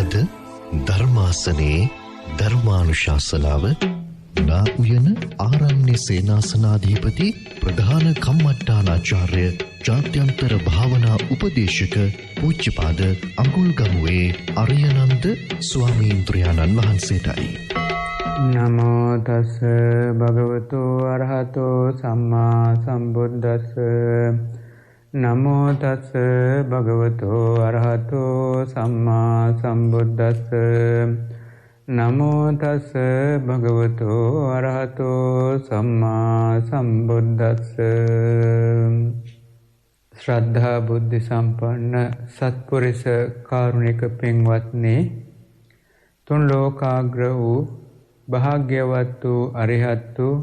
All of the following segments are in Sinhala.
අද ධර්මාසනේ ධර්මානුශාසනාව නා උයන ආරණ්‍ය සේනාසනාධිපති ප්‍රධාන කම්මට්ටානාචාර්ය ජාත්‍යන්තර භාවනා උපදේශක පූජ්‍යපාද අඟුල්ගමුවේ අරියනන්ද ස්වාමීන්ද්‍රයාණන් වහන්සේටයි. නමෝ තස් භගවතු අරහතෝ සම්මා සම්බුද්දස්ස. නමෝ තස් භගවතු අරහතෝ සම්මා සම්බුද්දස්ස. නමෝ තස් භගවතු අරහතෝ සම්මා සම්බුද්දස්ස. ශ්‍රද්ධා බුද්ධ සම්පන්න සත්පුරුෂ කාරුණික පින්වත්නි, තුන් ලෝකාග්‍ර වූ භාග්‍යවත් වූ අරිහත් වූ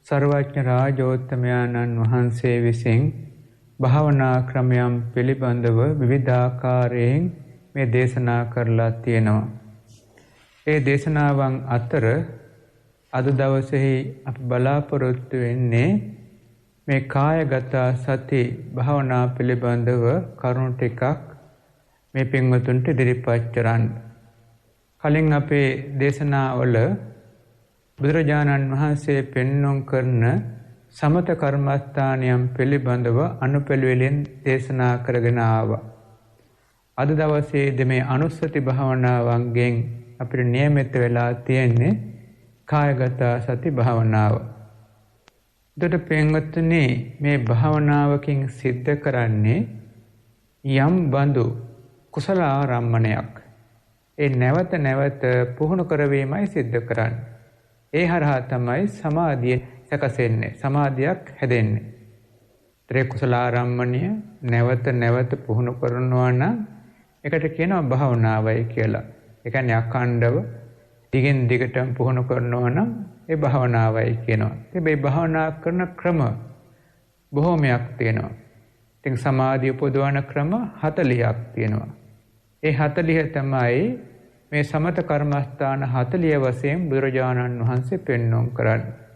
සර්වඥ රාජෝත්තමයන්න් වහන්සේ විසින් භාවනා ක්‍රමයන් පිළිබඳව විවිධාකාරයෙන් මේ දේශනා කරලා තියෙනවා. ඒ දේශනාවන් අතර අද දවසේහි අපි බලාපොරොත්තු වෙන්නේ මේ කායගත සති භාවනා පිළිබඳව කරුණු ටිකක් මේ පින්වතුන්ට ඉදිරිපත් කරන්න. කලින් අපේ දේශනාවල බුදුරජාණන් වහන්සේ පෙන්වුම් කරන සමත කර්මස්ථානයන් පිළිබඳව අනුපිළිවෙලින් දේශනා කරගෙන ආවා. අද දවසේදී මේ අනුස්සති භාවනාවන්ගෙන් අපිට නියමිත වෙලා තියෙන්නේ කායගත සති භාවනාව. එතකොට පින්වත්නි, මේ භාවනාවකින් සිද්ධ කරන්නේ යම් බඳු කුසල ආරම්මණයක්. ඒ නැවත නැවත පුහුණු කරවීමයි සිද්ධ කරන්නේ. ඒ හරහා තමයි සමාධිය සකසෙන්නේ, සමාධියක් හැදෙන්නේ. ත්‍රි කුසල ආරම්මණය නැවත නැවත පුහුණු කරනවා නම් ඒකට කියනවා භාවනාවයි කියලා. ඒ කියන්නේ අඛණ්ඩව දිගින් දිගටම පුහුණු කරනවා නම් ඒ භාවනාවයි කියනවා. මේ භාවනා කරන ක්‍රම බොහෝමයක් තියෙනවා. ඉතින් සමාධිය උපදවන ක්‍රම 40ක් තියෙනවා. ඒ 40 තමයි මේ සමත කර්මස්ථාන 40 වශයෙන් බුදුරජාණන් වහන්සේ පෙන්වුම් කරන්නේ.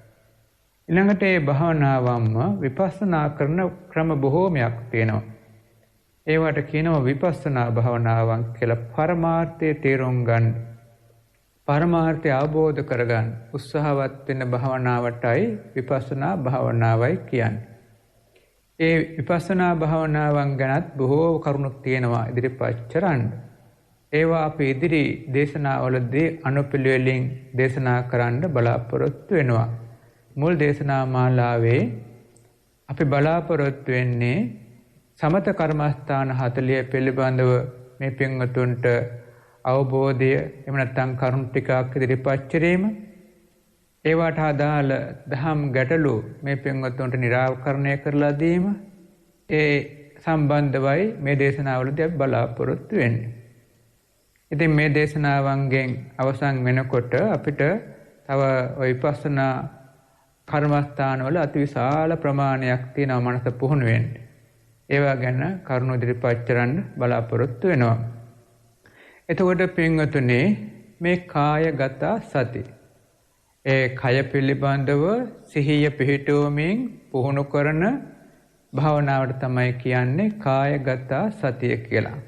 ඊළඟට මේ භාවනාවම විපස්සනා කරන ක්‍රම බොහෝමයක් තියෙනවා. ඒවට කියනවා විපස්සනා භාවනාවන් කියලා. පරමාර්ථය තේරුම් ගන්න, පරමාර්ථය අවබෝධ කරගන්න උත්සාහවත් වෙන භාවනාවටයි විපස්සනා භාවනාවයි කියන්නේ. ඒ විපස්සනා භාවනාවන් ගැනත් බොහෝ කරුණු තියෙනවා ඉදිරිපත් කරන්න. ඒවා අපි ඉදිරි දේශනාවලදී අනුපිළිවෙලින් දේශනා කරන්න බලාපොරොත්තු වෙනවා. මුල් දේශනා මාලාවේ අපි බලාපොරොත්තු වෙන්නේ සමත කර්මස්ථාන 40 පිළිබඳව මේ පින්වතුන්ට අවබෝධය, එහෙම නැත්නම් කරුණු ටිකක් ඉදිරිපත් කිරීම, ඒවට අදාළ දහම් ගැටලු මේ පින්වතුන්ට निराකරණය කරලා දීම, ඒ සම්බන්ධවයි මේ දේශනාවලදී අපි බලාපොරොත්තු වෙන්නේ. ඉතින් මේ දේශනාවන්ගෙන් අවසන් වෙනකොට අපිට තව විපස්සනා කර්මස්ථානවල අතිවිශාල ප්‍රමාණයක් තියෙනවා මනස පුහුණු වෙන්න. ඒවා ගැන කරුණු ඉදිරිපත් කරන්න බලාපොරොත්තු වෙනවා. එතකොට පින්වතුනි, මේ කායගත සති, ඒ කය පිළිබඳව සිහිය පිහිටුවමින් පුහුණු කරන භාවනාවට තමයි කියන්නේ කායගත සතිය කියලා.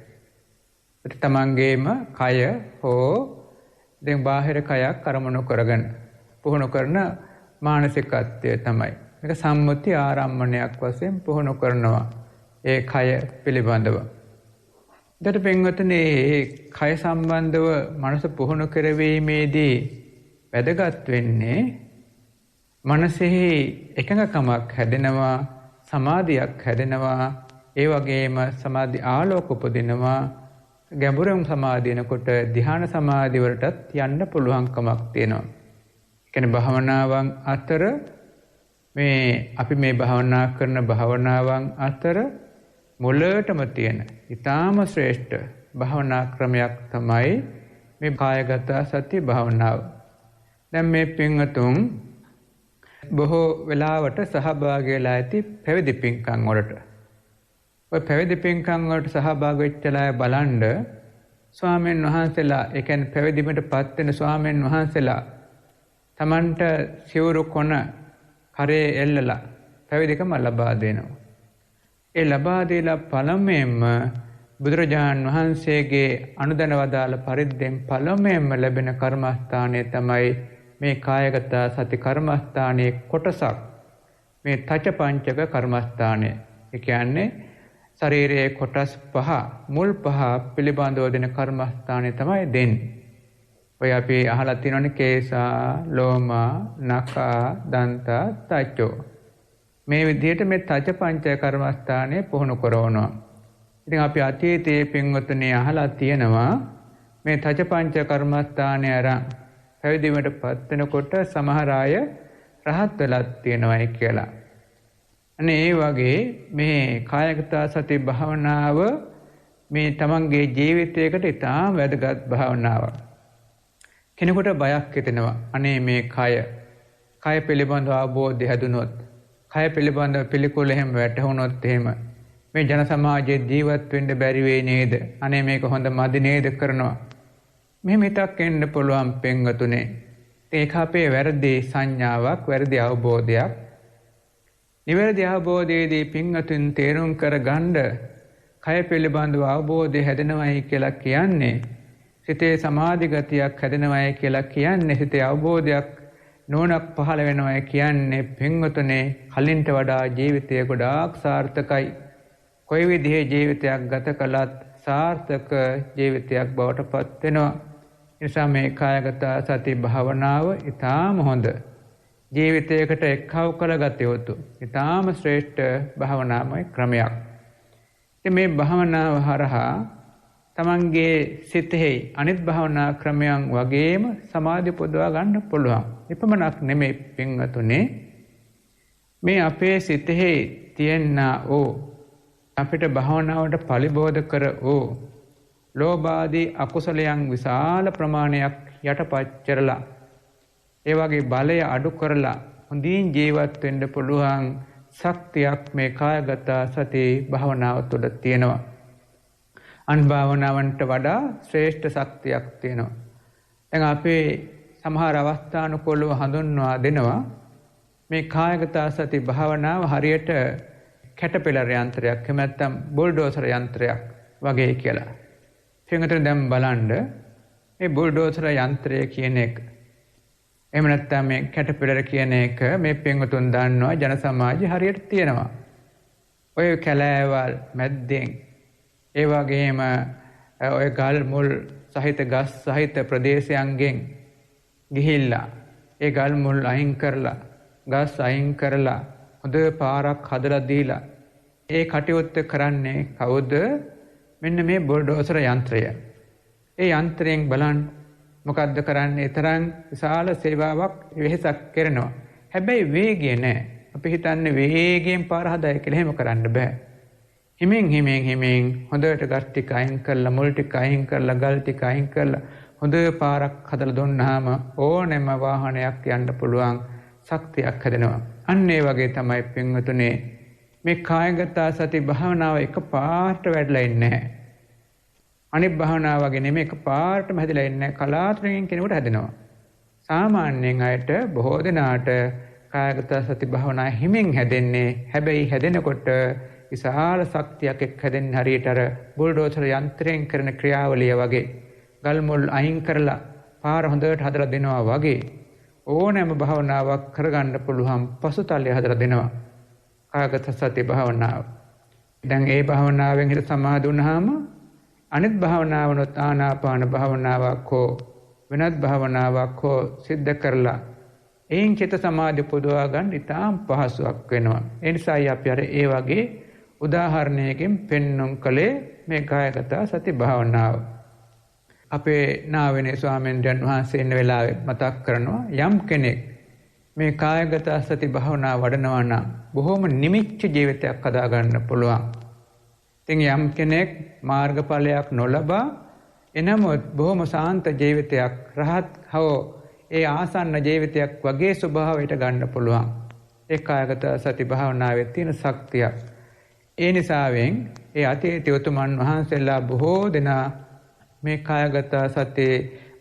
තමන්ගේම කය හෝ දැන් බාහිර කයක් අරමුණු කරගෙන පුහුණු කරන මානසිකත්වය තමයි. මේක සම්මුති ආරම්මණයක් වශයෙන් පුහුණු කරනවා ඒ කය පිළිබඳව. ඊට පින්වතුනි, මේ කය සම්බන්ධව මනස පුහුණු කරවීමේදී වැදගත් වෙන්නේ මනසෙහි එකඟකමක් හැදෙනවා, සමාධියක් හැදෙනවා, ඒ වගේම සමාධි ආලෝක උපදිනවා. ගැඹුරම සමාධියනකොට ධ්‍යාන සමාධි වලටත් යන්න පුළුවන්කමක් තියෙනවා. ඒ කියන්නේ භාවනාවන් අතර අපි මේ භාවනා කරන භාවනාවන් අතර මුලටම තියෙන ඊටාම ශ්‍රේෂ්ඨ භාවනා ක්‍රමයක් තමයි මේ කායගත සති භාවනාව. දැන් මේ පින්වතුන් බොහෝ වෙලාවට සහභාගී වෙලා ඇති පැවිදි පින්කම් වලට. ඔය පැවිදි පින්කම් වලට සහභාගී වෙච්චලා බලන්න ස්වාමීන් වහන්සේලා, ඒ කියන්නේ පැවිදිමටපත් වෙන ස්වාමීන් වහන්සේලා තමන්ට සිවුරු කොන කරේ එල්ලලා පැවිදිකම ලබා දෙනවා. ඒ ලබා දීලා පළමුවෙන්ම බුදුරජාණන් වහන්සේගේ අනුදැන වදාළ පරිද්දෙන් පළමුවෙන්ම ලැබෙන කර්මස්ථානය තමයි මේ කායගත සති කර්මස්ථානයේ කොටසක්. මේ තච පංචක කර්මස්ථානය. ඒ කියන්නේ ශරීරයේ කොටස් 5 මුල් 5 පිළිබඳව දෙන කර්මස්ථානය තමයි දෙන්නේ. ඔය අපි අහලා තියෙනවනේ කේසා, ලෝමා, නඛා, දන්තා, තචෝ. මේ විදිහට මේ තච පංච කර්මස්ථානය පුහුණු කරනවා. ඉතින් අපි අතීතයේ පින්වතුනි අහලා තියෙනවා මේ තච පංච කර්මස්ථානය අරන් පැවිදි වීමටපත් වෙනකොට සමහර අය රහත් වෙලා තියෙනවායි කියලා. අනේ ඒ වගේ මේ කායගත සති භාවනාව මේ තමන්ගේ ජීවිතයකට ඉතාම වැදගත් භාවනාවක්. කෙනෙකුට බයක් හිතෙනවා. අනේ මේ කය පිළිබඳව අවබෝධය හැදුනොත්, කය පිළිබඳව පිළිකුල එහෙම වැටහුනොත් එහෙම මේ ජන සමාජයේ ජීවත් වෙන්න බැරි වෙයි නේද? අනේ මේක හොඳ මදි නේද කරනවා. මෙහෙම හිතක් එන්න පුළුවන් පෙන්වතුනේ. ඒක අපේ වැරදි සංඥාවක්, වැරදි අවබෝධයක්. නිවැරදි අවබෝධයේදී පින්වතුන් තේරුම් කරගන්න කය පිළිබඳව අවබෝධය හැදෙනවයි කියලා කියන්නේ, සිතේ සමාධි ගතියක් හැදෙනවයි කියලා කියන්නේ, සිතේ අවබෝධයක් නුවණක් පහළ වෙනවයි කියන්නේ පින්වතුනේ කලින්ට වඩා ජීවිතය ගොඩාක් සාර්ථකයි. කොයි විදිහේ ජීවිතයක් ගත කළත් සාර්ථක ජීවිතයක් බවට පත් වෙනවා. නිසා මේ කායගත සති භාවනාව ඊටාම හොඳ ජීවිතයකට එක්කව කරගත යුතු ඊටාම ශ්‍රේෂ්ඨ භාවනාමය ක්‍රමයක්. ඉතින් මේ භාවනාව හරහා තමන්ගේ සිතෙහි අනිත් භාවනා ක්‍රමයන් වගේම සමාධිය පොදවා ගන්න පුළුවන්. එපමණක් නෙමෙයි පින්වතුනේ, මේ අපේ සිතෙහි තියෙනා අපිට භාවනාවට පරිබෝධ කර ලෝභාදී අකුසලයන් විශාල ප්‍රමාණයක් යටපත් කරලා, ඒ වගේ බලය අඩු කරලා හොඳින් ජීවත් වෙන්න පුළුවන් ශක්තියක් මේ කායගත සති භාවනාව තුළ තියෙනවා. අන් භාවනාවන්ට වඩා ශ්‍රේෂ්ඨ ශක්තියක් තියෙනවා. දැන් අපේ සමහර අවස්ථානුකූලව හඳුන්වා දෙනවා මේ කායගත සති භාවනාව හරියට කැටපිලර් යන්ත්‍රයක්, එහෙම නැත්නම් බුල්ඩෝසර් යන්ත්‍රයක් වගේ කියලා. පින්වතුනි දැන් බලන්න මේ බුල්ඩෝසර් යන්ත්‍රය කියන එක, එහෙම නැත්නම් මේ කැටපිලර් කියන එක මේ පින්වතුන් දන්නවා ජන සමාජයේ හරියට තියෙනවා. ඔය කැලෑවල් මැද්දෙන්, ඒ වගේම ඔය ගල් මුල් සහිත ගස් සහිත ප්‍රදේශයන්ගෙන් ගිහිල්ලා ඒ ගල් මුල් අයින් කරලා, ගස් අයින් කරලා හොඳ පාරක් හදලා දීලා ඒ කටයුත්ත කරන්නේ කවුද? මෙන්න මේ බුල්ඩෝසර් යන්ත්‍රය. ඒ යන්ත්‍රයෙන් බලන්න මොකද්ද කරන්නේ? තරම් විශාල සේවාවක් වෙහෙසක් කරනවා. හැබැයි වේගය නෑ. අපි හිතන්නේ වේගයෙන් පාර හදයි කියලා. එහෙම කරන්න බෑ. හිමින් හොඳට ගස් ටික අයින් කරලා, මුල් ටික අයින් කරලා, ගල් ටික අයින් කරලා හොඳ පාරක් හදලා දුන්නාම ඕනෑම වාහනයක් යන්න පුළුවන් ශක්තියක් හැදෙනවා. අන්න ඒ වගේ තමයි පින්වතුනේ මේ කායගත සති භාවනාව එකපාරට වැඩලා ඉන්නේ නැහැ. අනිත් භාවනාව වගේ නෙමෙයි එකපාරටම හැදලා ඉන්නේ නැහැ. කලාතුරකින් කෙනෙකුට හැදෙනවා. සාමාන්‍යයෙන් අයට බොහෝ දෙනාට කායගත සති භාවනාව හිමින් හැදෙන්නේ. හැබැයි හැදෙනකොට විශාල ශක්තියක් එක්ක හැදෙන්නේ හරියට අර බුල්ඩෝසර් යන්ත්‍රයෙන් කරන ක්‍රියාවලිය වගේ. ගල් මුල් අයින් කරලා පාර හොඳට හදලා දෙනවා වගේ ඕනෑම භාවනාවක් කරගන්න පුළුවන් පසුතලය හදලා දෙනවා කායගත සති භාවනාව. දැන් ඒ භාවනාවෙන් හිත සමාධි වුණාම අනිත් භාවනාවනොත් ආනාපාන භාවනාවක් හෝ වෙනත් භාවනාවක් හෝ සිද්ධ කරලා එයින් චිත්ත සමාධි පුදවා ගන්න ඉතාම පහසුවක් වෙනවා. ඒ නිසායි අපි අර ඒ වගේ උදාහරණයකින් පෙන්වුම් කළේ මේ කායගත සති භාවනාව. අපේ නාවිනේ ස්වාමීන් වහන්සේ ඉන්න වෙලාවේ මතක් කරනවා යම් කෙනෙක් මේ කායගත සති භාවනාව වඩනවා නම් බොහොම නිමිච්ච ජීවිතයක් හදා ගන්න පුළුවන්. ඉතින් යම් කෙනෙක් මාර්ගඵලයක් නොලබා එනමුත් බොහොම සාන්ත ජීවිතයක්, රහත් හෝ ඒ ආසන්න ජීවිතයක් වගේ ස්වභාවයට ගන්න පුළුවන්. ඒ කායගත සති භාවනාවේ තියෙන ශක්තිය. ඒ නිසාවෙන් ඒ අතීත උතුමන් වහන්සේලා බොහෝ දෙනා මේ කායගත සති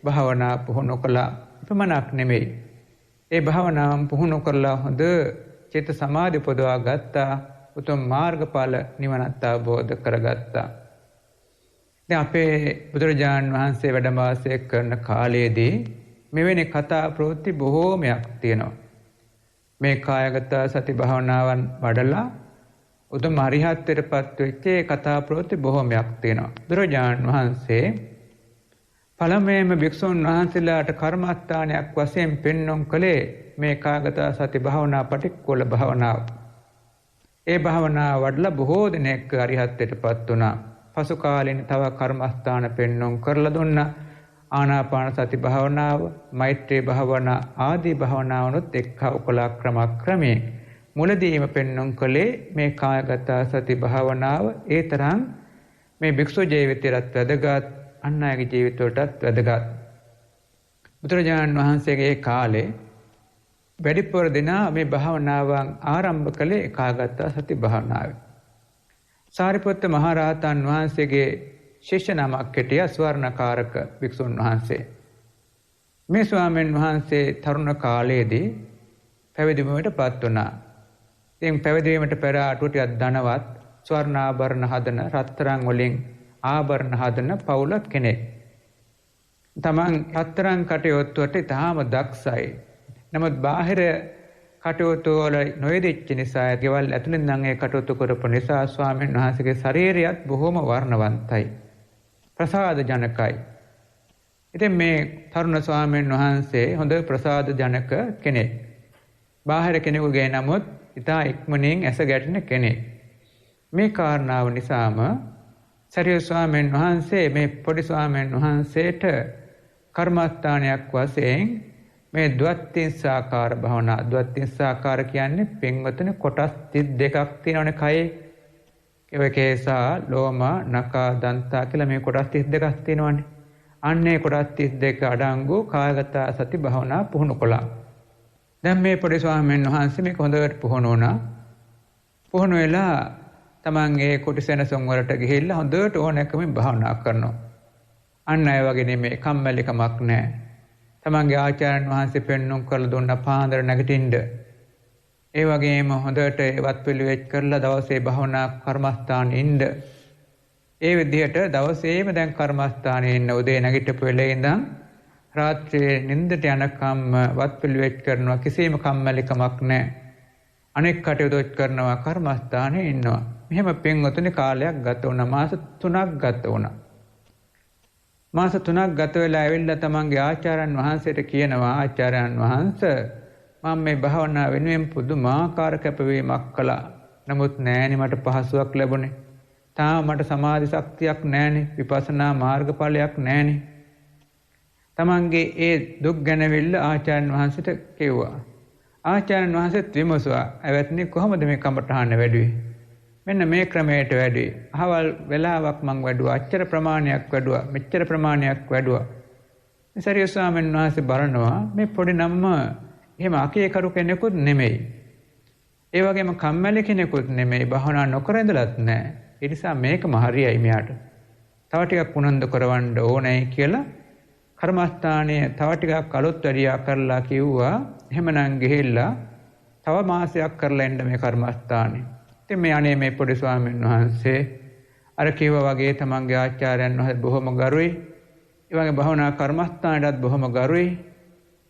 භාවනා පුහුණු කළා. එපමණක් නෙමෙයි. ඒ භාවනාව පුහුණු කරලා හොඳ චිත්ත සමාධි පොදවා ගත්තා. උතුම් මාර්ගඵල නිවනත් අවබෝධ කරගත්තා. දැන් අපේ බුදුරජාණන් වහන්සේ වැඩම වාසය කරන කාලයේදී මෙවැනි කතා ප්‍රවෘත්ති බොහෝමයක් තියෙනවා. මේ කායගත සති භාවනාවන් වඩලා උතුම් අරිහත්ත්වයටපත් වෙච්ච කතා ප්‍රවෘත්ති බොහෝමයක් තියෙනවා. බුදුරජාණන් වහන්සේ පළමුවෙන්ම භික්ෂුන් වහන්සේලාට කර්මස්ථානයක් වශයෙන් පෙන්වුම් කළේ මේ කායගත සති භාවනා පටික්කුල භාවනාව. ඒ භාවනාව වඩලා බොහෝ දෙනෙක් අරිහත්ත්වයටපත් වුණා. පසු කාලෙන් තව කර්මස්ථාන පෙන්වුම් කරලා දුන්නා. ආනාපාන සති භාවනාව, මෛත්‍රී භාවනා ආදී භාවනාවනොත් එක්කව කළා ක්‍රමක්‍රමයෙන්. මුලදීම පෙන්වුම් කළේ මේ කායගත සති භාවනාව ඒ තරම් මේ භික්ෂු ජීවිතයටත් වැදගත්, අන් අයගේ ජීවිතවලටත් වැදගත්. බුදුරජාණන් වහන්සේගේ කාලේ වැඩිපුර දෙනා මේ භාවනාවන් ආරම්භ කළේ කායගත සති භාවනාවයි. සාරිපුත්ත මහ රහතන් වහන්සේගේ ශිෂ්‍ය නමක් හිටියා ස්වර්ණකාරක භික්ෂුන් වහන්සේ. මේ ස්වාමීන් වහන්සේ තරුණ කාලයේදී පැවිදි වීමටපත් වුණා. ඉතින් පැවිදි වීමට පෙර අටුව ටිකක් ධනවත්, ස්වර්ණ ආභරණ හදන, රත්තරන් වලින් ආභරණ හදන පවුලක් කෙනෙක්. තමන් රත්තරන් කටයුත්තට තාම දක්ෂයි. නමුත් බාහිර කටයුතු වල නොයෙදිච්ච නිසා, ගෙවල් ඇතුළෙන් නම් ඒ කටයුතු කරපු නිසා ස්වාමීන් වහන්සේගේ ශරීරයත් බොහොම වර්ණවන්තයි, ප්‍රසාද ජනකයි. ඉතින් මේ තරුණ ස්වාමීන් වහන්සේ හොඳ ප්‍රසාද ජනක කෙනෙක්. බාහිර කෙනෙකුගේ නමුත් ඉතා ඉක්මනින් ඇස ගැටෙන කෙනෙක්. මේ කාරණාව නිසාම සරියු ස්වාමීන් වහන්සේ මේ පොඩි ස්වාමීන් වහන්සේට කර්මස්ථානයක් වශයෙන් මේ ද්වත්තිංසාකාර භාවනා, ද්වත්තිංසාකාර කියන්නේ පින්වතුනි කොටස් 32ක් තියෙනවනේ කයේ. ඒ කේසා, ලෝම, නඛා, දන්තා කියලා මේ කොටස් 32ක් තියෙනවනේ. අන්නේ කොටස් 32 අඩංගු කායගත සති භාවනා පුහුණු කළා. දැන් මේ පොඩි ස්වාමීන් වහන්සේ මේක හොඳට පුහුණු වුණා. පුහුණු වෙලා තමන්ගේ කුටිසෙනසුන් වලට ගිහිල්ලා හොඳට ඕනෑකමින් භාවනා කරනවා. අන්න අය වගේ නෙමෙයි, කම්මැලිකමක් නැහැ. තමන්ගේ ආචාර්යන් වහන්සේ පෙන්වුම් කරලා දුන්න පාන්දර නැගිටින්න. ඒ වගේම හොඳට වත් පිළිවෙත් කරලා දවසේ භාවනා කර්මස්ථානයේ ඉන්න. ඒ විදිහට දවසේම දැන් කර්මස්ථානයේ ඉන්න, උදේ නැගිටපු වෙලේ ඉඳන් රාත්‍රියේ නිින්දට යනකම් වත් පිළිවෙත් කරනවා. කිසිම කම්මැලිකමක් නැහැ. අනෙක් කටයුතු කරනවා, කර්මස්ථානයේ ඉන්නවා. මෙහෙම පින්වතුනි කාලයක් ගත වුණා. මාස 3ක් ගත වුණා. මාස 3ක් ගත වෙලා ඇවිල්ලා තමන්ගේ ආචාර්යන් වහන්සේට කියනවා, ආචාර්යන් වහන්සේ මම මේ භාවනාව වෙනුවෙන් පුදුමාකාර කැපවීමක් කළා. නමුත් නෑනේ මට පහසුවක් ලැබුණේ. තාම මට සමාධි ශක්තියක් නෑනේ. විපස්සනා මාර්ගඵලයක් නෑනේ. තමන්ගේ ඒ දුක් ගැනවිල්ල ආචාර්යන් වහන්සේට කිව්වා. ආචාර්යන් වහන්සේත් විමසුවා, "ඇවැත්නි කොහොමද මේ කමඨහන වැඩුවේ?" මෙන්න මේ ක්‍රමයට වැඩුවේ. අහවල් වෙලාවක් මං වැඩුවා, අච්චර ප්‍රමාණයක් වැඩුවා, මෙච්චර ප්‍රමාණයක් වැඩුවා. සරියු ස්වාමීන් වහන්සේ බලනවා මේ පොඩි නම්ම එහෙම අකේකරු කෙනෙකුත් නෙමෙයි. ඒ වගේම කම්මැලි කෙනෙකුත් නෙමෙයි, භාවනා නොකර ඉඳලත් නැහැ. ඒ නිසා මේකම හරියයි මෙයාට. තව ටිකක් උනන්දු කරවන්න ඕනේ කියලා කර්මස්ථානයේ තව ටිකක් අලුත් වැඩියා කරලා කිව්වා. එහෙමනම් ගිහිල්ලා තව මාසයක් කරලා එන්න මේ කර්මස්ථානේ. ඉතින් මේ අනේ මේ පොඩි ස්වාමීන් වහන්සේ අර කිව්වා වගේ තමන්ගේ ආචාර්යයන් වහන්සේ බොහොම ගරුයි. ඒ වගේ භවනා කර්මස්ථානයටත් බොහොම ගරුයි.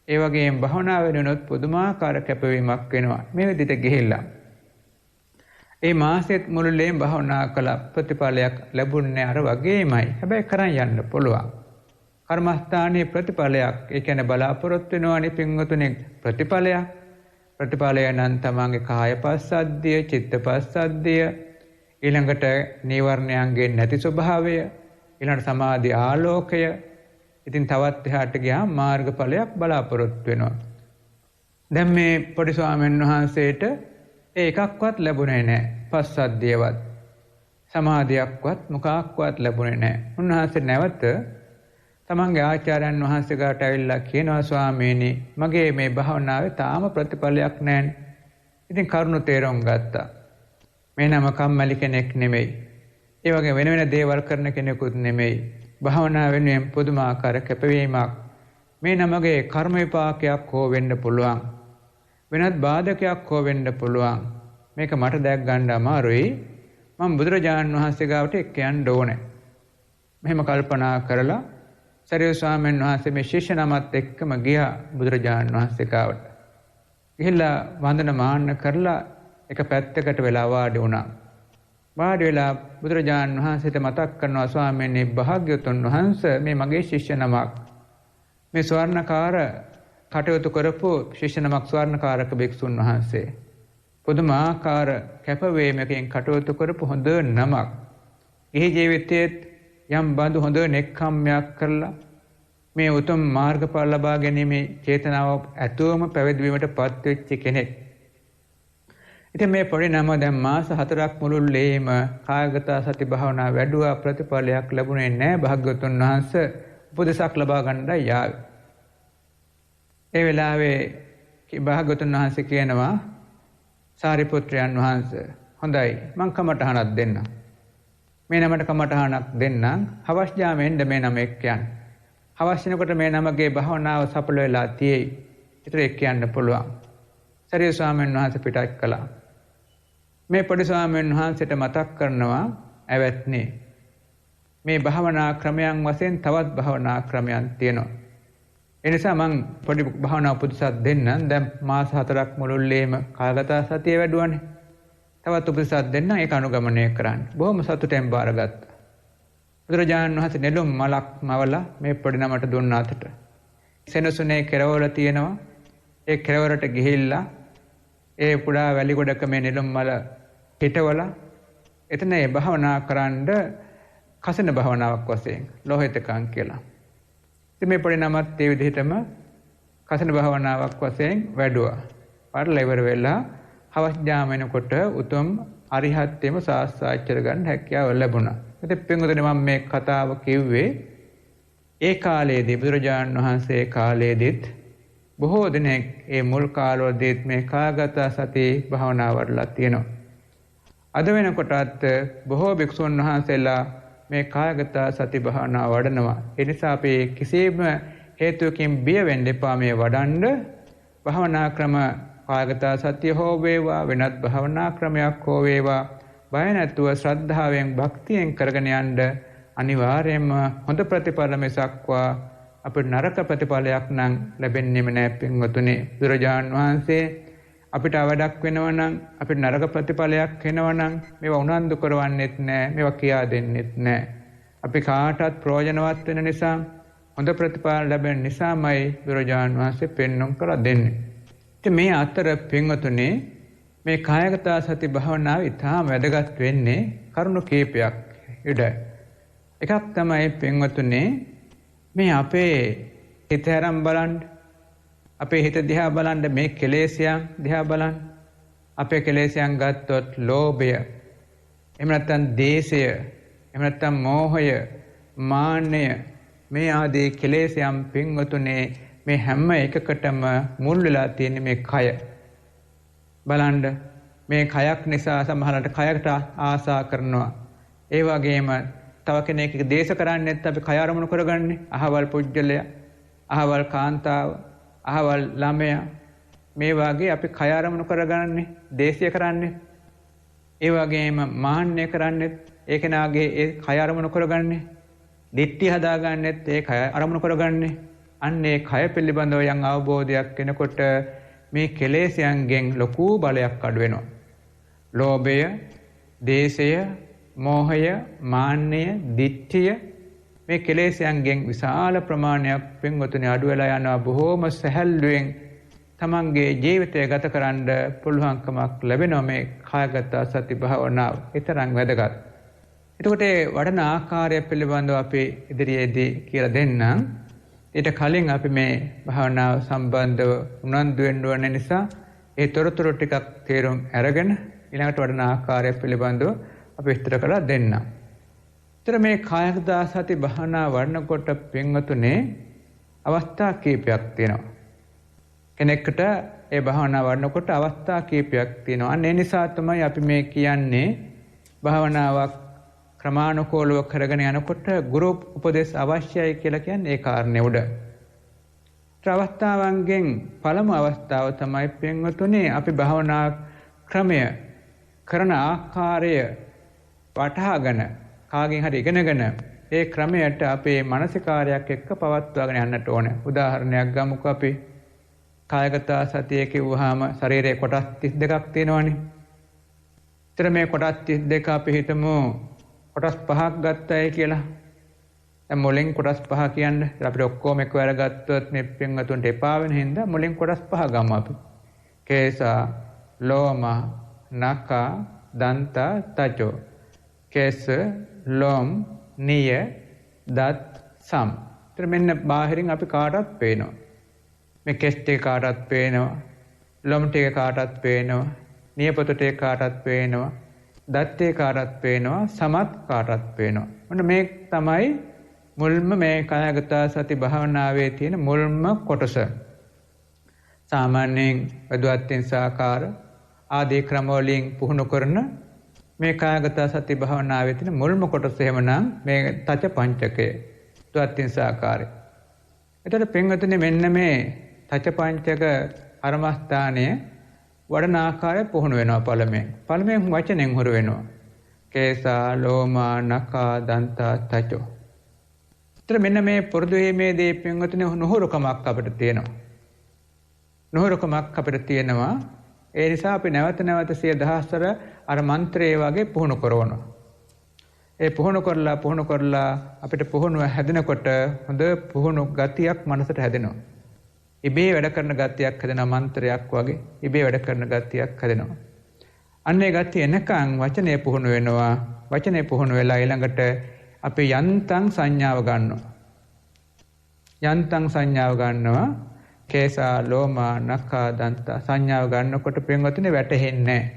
ඒ වගේම භවනා වෙනුනොත් පුදුමාකාර කැපවීමක් වෙනවා. මේ විදිහට ගිහිල්ලා ඒ මාසෙත් මුළුල්ලේම භවනා කළ ප්‍රතිඵලයක් ලැබුණේ අර වගේමයි. හැබැයි කරන් යන්න පුළුවන්. කර්මස්ථානයේ ප්‍රතිඵලයක්, ඒ කියන්නේ බලාපොරොත්තු වෙනවානේ පින්වතුනි ප්‍රතිඵලයක්. ප්‍රතිඵලය නම් තමන්ගේ කාය පස්සද්ධිය, චිත්ත පස්සද්ධිය, ඊළඟට නීවරණයන්ගේ නැති ස්වභාවය, ඊළඟට සමාධි ආලෝකය. ඉතින් තවත් එහාට ගියාම මාර්ගඵලයක් බලාපොරොත්තු වෙනවා. දැන් මේ පොඩි ස්වාමීන් වහන්සේට ඒ එකක්වත් ලැබුණේ නැහැ. පස්සද්ධියවත්, සමාධියක්වත්, මොකක්වත් ලැබුණේ නැහැ. උන්වහන්සේ නැවත තමන්ගේ ආචාර්යයන් වහන්සේ ගාට ඇවිල්ලා කියනවා, "ස්වාමීනි, මගේ මේ භාවනාවේ තාම ප්‍රතිඵලයක් නැහැ." ඉතින් කරුණ තේරුම් ගත්තා. මේ නම කම්මැලි කෙනෙක් නෙමෙයි. ඒ වගේ වෙන වෙන දේවල් කරන කෙනෙකුත් නෙමෙයි. භාවනාව වෙනුවෙන් පුදුමාකාර කැපවීමක්. මේ නමගේ කර්ම විපාකයක් හෝ වෙන්න පුළුවන්. වෙනත් බාධකයක් හෝ වෙන්න පුළුවන්. මේක මට දැක් ගන්න අමාරුයි. මම බුදුරජාණන් වහන්සේ ගාවට එක්ක යන්න ඕනේ. මෙහෙම කල්පනා කරලා සරියු ස්වාමීන් වහන්සේ මේ ශිෂ්‍ය නමත් එක්කම ගියා බුදුරජාණන් වහන්සේ ගාවට. ගිහිල්ලා වන්දන මාන්න කරලා එක පැත්තකට වෙලා වාඩි වුණා. වාඩි වෙලා බුදුරජාණන් වහන්සේට මතක් කරනවා ස්වාමීනි භාග්‍යවතුන් වහන්සේ මේ මගේ ශිෂ්‍ය නමක්. මේ ස්වර්ණකාර කටයුතු කරපු ශිෂ්‍ය නමක් ස්වර්ණකාරක භික්ෂුන් වහන්සේ. පුදුමාකාර කැපවීමකින් කටයුතු කරපු හොඳ නමක්. ගිහි ජීවිතයේත් යම් බඳු හොඳ නෙක්ඛම්මයක් කරලා මේ උතුම් මාර්ගඵල ලබා ගැනීමේ චේතනාව ඇතුවම පැවිදි වීමට පත් වෙච්ච කෙනෙක්. ඉතින් මේ පොඩි නම දැන් මාස 4ක් මුළුල්ලේම කායගත සති භාවනා වැඩුවා ප්‍රතිඵලයක් ලැබුණේ නැහැ. භාග්‍යවතුන් වහන්සේ උපදෙසක් ලබා ගන්නයි යාවේ. ඒ වෙලාවේ භාග්‍යවතුන් වහන්සේ කියනවා සාරිපුත්‍රයන් වහන්සේ හොඳයි මං කමටහනක් දෙන්නම්. මේ නමට කමටහනක් දෙන්නම්. හවස් යාමෙන්ද මේ නම එක්ක යන්න. හවස් වෙනකොට මේ නමගේ භාවනාව සඵල වෙලා තියෙයි. ඒතර එක්ක යන්න පුළුවන්. සරිය ස්වාමීන් වහන්සේ පිටක් කළා. මේ පොඩි ස්වාමීන් වහන්සේට මතක් කරනවා ඇවැත්නි මේ භාවනා ක්‍රමයන් වශයෙන් තවත් භාවනා ක්‍රමයන් තියෙනවා. ඒ නිසා මං පොඩි භාවනා උපදෙසක් දෙන්නම්. දැන් මාස 4ක් මුළුල්ලේම කායගත සතිය වැඩුවානේ. තවත් උපදෙසක් දෙන්නම් ඒක අනුගමනය කරන්න. බොහොම සතුටෙන් බාරගත්තා. බුදුරජාණන් වහන්සේ නෙළුම් මලක් මවලා මේ පොඩි නමට දුන්න අතට. සෙනසුනේ කෙරවල තියෙනවා. ඒ කෙරවලට ගිහිල්ලා ඒ පුඩා වැලි ගොඩක මේ නෙළුම් මල හිටවලා එතන ඒ භාවනා කරන්න කසින භාවනාවක් වශයෙන් ලෝහිතකම් කියලා. ඉතින් මේ පොඩි නමත් ඒ විදිහටම කසින භාවනාවක් වශයෙන් වැඩුවා. පාරල ඉවර වෙලා හවස් යාම වෙනකොට උතුම් අරිහත්ත්වෙම සාක්ෂාත් කරගන්න හැකියාව ලැබුණා. ඉතින් පින්වතුනි මම මේ කතාව කිව්වේ ඒ කාලයේදී බුදුරජාණන් වහන්සේ කාලයේදීත් බොහෝ දෙනෙක් ඒ මුල් කාලවලදීත් මේ කායගත සති භාවනාව වඩලා තියෙනවා. අද වෙනකොටත් බොහෝ භික්ෂුන් වහන්සේලා මේ කායගත සති භාවනාව වඩනවා. ඒ නිසා අපි කිසිම හේතුවකින් බිය වෙන්න එපා මේ වඩන්න. භාවනා ක්‍රම කායගත සතිය හෝ වේවා වෙනත් භාවනා ක්‍රමයක් හෝ වේවා බය නැතුව ශ්‍රද්ධාවෙන් භක්තියෙන් කරගෙන යන්න අනිවාර්යයෙන්ම හොඳ ප්‍රතිඵල මිසක්වා අපිට නරක ප්‍රතිඵලයක් නම් ලැබෙන්නේම නැහැ පින්වතුනි. බුදුරජාණන් වහන්සේ අපිට අවඩක් වෙනවා නම් අපිට නරක ප්‍රතිඵලයක් එනවා නම් මේවා උනන්දු කරවන්නෙත් නැහැ, මේවා කියා දෙන්නෙත් නැහැ. අපි කාටවත් ප්‍රයෝජනවත් වෙන නිසා හොඳ ප්‍රතිඵල ලැබෙන නිසාමයි බුදුරජාණන් වහන්සේ පෙන්වන්න කරලා දෙන්නේ. ඉතින් මේ අතර පින්වතුනි මේ කායගත සති භාවනාව ඉතාම වැදගත් වෙන්නේ කරුණු කීපයක් ඉඩ. එකක් තමයි පින්වතුනි මේ අපේ හිත හැරම් බලන්න, අපේ හිත දිහා බලන්න, මේ කෙලෙස්යන් දිහා බලන්න. අපේ කෙලෙස්යන් ගත්තොත් ලෝභය, එහෙම නැත්නම් දේශය, එහෙම නැත්නම් මෝහය, මාන්නය, මේ ආදී කෙලෙස්යන් පින්වතුනේ මේ හැම එකකටම මුල් වෙලා තියෙන මේ කය. බලන්න මේ කයක් නිසා සමහරවිට කයකට ආසා කරනවා. ඒ වගේම තව කෙනෙක් දේශ කරන්නේත් අපි කය අරමුණු කරගන්නේ. අහවල් පුජ්‍යලය, අහවල් කාන්තාව, අහවල් ළමයා, මේ වාගේ අපි කය අරමුණු කරගන්නේ, දේශය කරන්නේ. ඒ වගේම මාන්නය කරන්නේත් ඒ කෙනාගේ ඒ කය අරමුණු කරගන්නේ. දිට්ඨිය හදාගන්නෙත් ඒ කය අරමුණු කරගන්නේ. අන්නේ කය පිළිබඳව යම් අවබෝධයක් වෙනකොට මේ කෙලෙස්යන්ගෙන් ලොකු බලයක් අඩු වෙනවා. ලෝභය, දේශය, මෝහය, මාන්නය, දිට්ඨිය මේ කෙලෙස්යන්ගෙන් විශාල ප්‍රමාණයක් පින්වතුනි අඩු වෙලා යනවා. බොහෝම සැහැල්ලුවෙන් තමන්ගේ ජීවිතය ගත කරන්න පුළුවන්කමක් ලැබෙනවා මේ කායගත සති භාවනාව. ඊතරම් වැදගත්. එතකොට වඩන ආකාරය පිළිබඳව අපි ඉදිරියේදී කියලා දෙන්නම්. ඊට කලින් අපි මේ භාවනාව සම්බන්ධව උනන්දු වෙන්න ඕන නිසා ඒ තොරතුරු ටිකක් තේරුම් අරගෙන ඊළඟට වඩන ආකාරය පිළිබඳව අපි විස්තර කරලා දෙන්නම්. ඊතර මේ කායගත සති භාවනාව වඩනකොට පින්වතුනේ අවස්ථා කීපයක් තියෙනවා. කෙනෙක්ට ඒ භාවනාව වඩනකොට අවස්ථා කීපයක් තියෙනවා. අන්න ඒ නිසා තමයි අපි මේ කියන්නේ භාවනාවක් ක්‍රමානුකූලව කරගෙන යනකොට ගුරු උපදෙස් අවශ්‍යයි කියලා කියන්නේ ඒ කාරණේ උඩ. අවස්ථාවන්ගෙන් පළමු අවස්ථාව තමයි පින්වතුනි අපි භාවනා ක්‍රමය කරන ආකාරය වටහාගෙන කාගෙන් හරි ඉගෙනගෙන ඒ ක්‍රමයට අපේ මානසිකාරයක් එක්ක පවත්වාගෙන යන්නට ඕනේ. උදාහරණයක් ගමුකෝ අපි කායගත සතිය කිව්වහම ශරීරයේ කොටස් 32ක් තියෙනවානේ. ඒතර මේ කොටස් 32 අපි හිතමු කොටස් 5ක් ගත්තයි කියලා. දැන් මුලින් කොටස් 5 කියන්නේ අපිට ඔක්කොම එකවර ගත්තොත් මේ පින්වතුන්ට එපා වෙන හින්දා මුලින් කොටස් 5 ගමු අපි. කේසා, ලෝම, නඛ, දන්ත, තචෝ. කේස, ලෝම, නිය, දත්, සම්. ඒතර මෙන්න බාහිරින් අපි කාටවත් පේනවා. මේ කෙස් ටික කාටවත් පේනවා. ලොම් ටික කාටවත් පේනවා. නියපොතු ටික කාටවත් පේනවා. දත් ටික කාටවත් පේනවා. සමත් කාටවත් පේනවා. මොන මේ තමයි මුල්ම මේ කායගත සති භාවනාවේ තියෙන මුල්ම කොටස. සාමාන්‍යයෙන් වදුවත්ෙන් සාකාර ආදී ක්‍රම වලින් පුහුණු කරන මේ කායගත සති භාවනාවේ තියෙන මුල්ම කොටස එහෙමනම් මේ තච පංචකය වදුවත්ෙන් සාකාරය. එතකොට පින්වතුනි මෙන්න මේ තච පංචක කර්මස්ථානයේ වඩන ආකාරය පුහුණු වෙනවා පළමුවෙන් වචනෙන් හුරු වෙනවා. කේසා, ලෝම, නඛ, දන්ත, තචෝ. ඒතර මෙන්න මේ පුරුදු වීමේදී පින්වතුනි නුහුරුකමක් අපිට තියෙනවා. නුහුරුකමක් අපිට තියෙනවා. ඒ නිසා අපි නැවත නැවත සිය දහස්වර අර මන්ත්‍රයේ වගේ පුහුණු කරනවා. ඒ පුහුණු කරලා අපිට පුහුණුව හැදෙනකොට හොඳ පුහුණු ගතියක් මනසට හැදෙනවා. ඉබේ වැඩ කරන ගතියක් හැදෙනවා මන්ත්‍රයක් වගේ. ඉබේ වැඩ කරන ගතියක් හැදෙනවා. අන්නේ ගතිය එනකන් වචනේ පුහුණු වෙනවා. වචනේ පුහුණු වෙලා ඊළඟට අපි යන්තම් සංඥාව ගන්නවා. යන්තම් සංඥාව ගන්නවා. කේසා, ලෝම, නඛ, දන්ත සංඥාව ගන්නකොට පින්වතුනි වැටෙන්නේ නැහැ.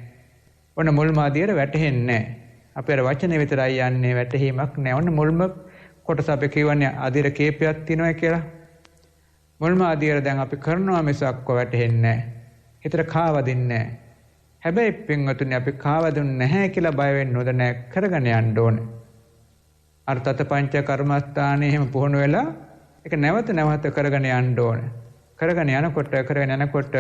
ඔන්න මුල්ම ආදියට වැටෙන්නේ නැහැ. අපේ අර වචනේ විතරයි යන්නේ වැටහීමක් නැහැ. ඔන්න මුල්ම කොටස අපි කියවන්නේ ආදිර කීපයක් තියෙනවා කියලා. මුල්ම ආදියට දැන් අපි කරනවා මිසක් වැටෙන්නේ නැහැ. හිතට කාවදින්නේ නැහැ. හැබැයි පින්වතුනි අපි කාවදුන්නේ නැහැ කියලා බය වෙන්න හොඳ නැහැ. කරගෙන යන්න ඕනේ. අර තත පංච කර්මස්ථානයේ එහෙම පුහුණු වෙලා ඒක නැවත නැවත කරගෙන යන්න ඕනේ. කරගෙන යනකොට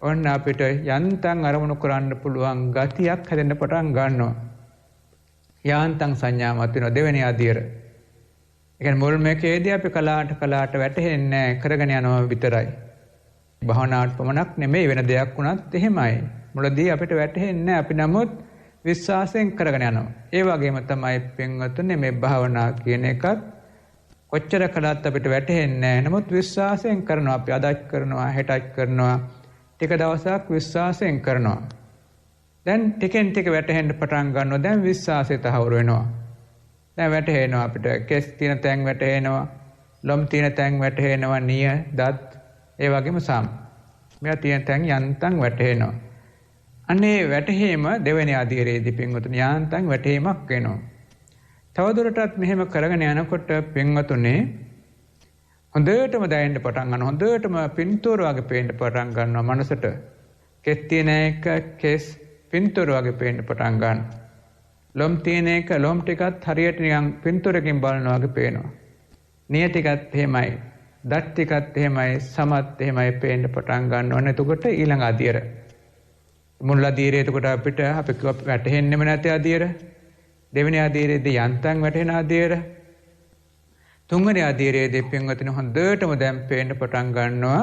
ඔන්න අපිට යන්තම් අරමුණු කරන්න පුළුවන් ගතියක් හැදෙන්න පටන් ගන්නවා. යාන්තම් සංඥාවක් වෙනවා දෙවෙනි ආදියර. ඒ කියන්නේ මුල් මේකේදී අපි කලාට වැටෙන්නේ නැහැ. කරගෙන යනවා විතරයි. භවනාට පමණක් නෙමෙයි වෙන දෙයක් වුණත් එහෙමයි. මුලදී අපිට වැටෙන්නේ නැහැ. අපි නමුත් විශ්වාසයෙන් කරගෙන යනවා. ඒ වගේම තමයි පින්වතුනි මේ භාවනා කියන එකත් කොච්චර කළත් අපිට වැටහෙන්නේ නැහැ. නමුත් විශ්වාසයෙන් කරනවා. අපි අදත් කරනවා, හෙටත් කරනවා. ටික දවසක් විශ්වාසයෙන් කරනවා. දැන් ටිකෙන් ටික වැටහෙන්න පටන් ගන්නවා. දැන් විශ්වාසය තහවුරු වෙනවා. දැන් වැටහෙනවා අපිට කෙස් තියෙන තැන් වැටහෙනවා. ලොම් තියෙන තැන් වැටහෙනවා. නිය, දත්, ඒ වගේම සම්. මේවා තියෙන තැන් යන්තම් වැටහෙනවා. අනේ වැටහීම දෙවෙනි ආදියේදී පින්වතුනි යාන්තම් වැටහීමක් වෙනවා. තවදුරටත් මෙහෙම කරගෙන යනකොට පින්වතුනේ හොඳටම දැනෙන්න පටන් ගන්නවා. හොඳටම පින්තූර වගේ පේන්න පටන් ගන්නවා මනසට. කෙස් තියෙන එක කෙස් පින්තූර වගේ පේන්න පටන් ගන්නවා. ලොම් තියෙන එක ලොම් ටිකත් හරියට නිකන් පින්තූරකින් බලනවා වගේ පේනවා. නිය ටිකත් එහෙමයි. දත් ටිකත් එහෙමයි. සමත් එහෙමයි පේන්න පටන් ගන්නවා. එතකොට ඊළඟ අදියර. මුල් අදියරේ එතකොට අපිට අපි වැටෙන්නෙම නැති අදියර. දෙවෙනි ආදියේදී යන්තම් වැටෙන ආදියර. තුන්වෙනි ආදියේදී පින්වතුනි හොඳටම දැන් පේන්න පටන් ගන්නවා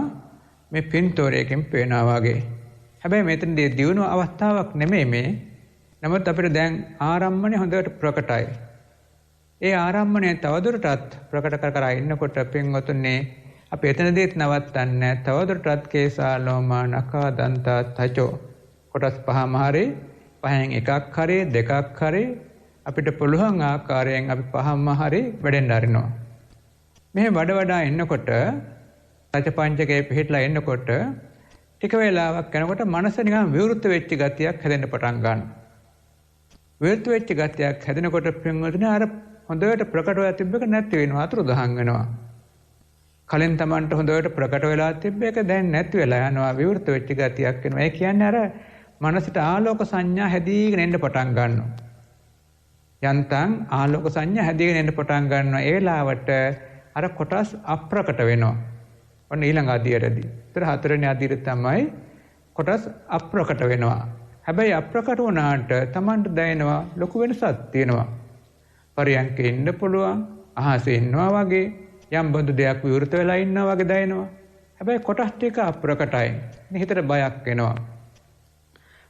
මේ පින්තෝරයකින් පේනවා වගේ. හැබැයි මෙතනදී දියුණු අවස්ථාවක් නෙමෙයි මේ. නමුත් අපිට දැන් ආරම්මණය හොඳට ප්‍රකටයි. ඒ ආරම්මණය තවදුරටත් ප්‍රකට කර ඉන්නකොට පින්වතුනි අපි එතනදීත් නවත්තන්නේ තවදුරටත් කේසා, ලෝම, නඛ, දන්ත, තචෝ කොටස් පහම හරි පහෙන් එකක් හරි දෙකක් හරි අපිට පුළුවන් ආකාරයෙන් අපි පහම හරි වැඩෙන්න ආරිනවා. මේ වඩා එන්නකොට තච පංචකයේ පිහිටලා එන්නකොට ටික වේලාවක් යනකොට මනස නිකන් විවෘත වෙච්ච ගතියක් හැදෙන්න පටන් ගන්නවා. විවෘත වෙච්ච ගතියක් හැදෙනකොට පින්වතුනි අර හොඳට ප්‍රකට වෙලා තිබ්බ එක නැති වෙනවා, අතුරුදහන් වෙනවා. කලින් Tamanට හොඳට ප්‍රකට වෙලා තිබ්බ එක දැන් නැති වෙලා යනවා, විවෘත වෙච්ච ගතියක් වෙනවා. ඒ කියන්නේ අර මනසට ආලෝක සංඥා හැදීගෙන එන්න පටන් ගන්නවා. යන්තම් ආලෝක සංඥා හැදීගෙන එන්න පටන් ගන්නවා. ඒ වෙලාවට අර කොටස් අප්‍රකට වෙනවා. ඔන්න ඊළඟ අදියරදී. ඒතර හතරවෙනි අදියර තමයි කොටස් අප්‍රකට වෙනවා. හැබැයි අප්‍රකට වුණාට Tamanට දැනෙනවා ලොකු වෙනසක් තියෙනවා. පරියන්කේ ඉන්න පුළුවන්, අහසේ ඉන්නවා වගේ, යම් බඳු දෙයක් විවෘත වෙලා ඉන්නවා වගේ දැනෙනවා. හැබැයි කොටස් ටික අප්‍රකටයි. හිතට බයක් එනවා.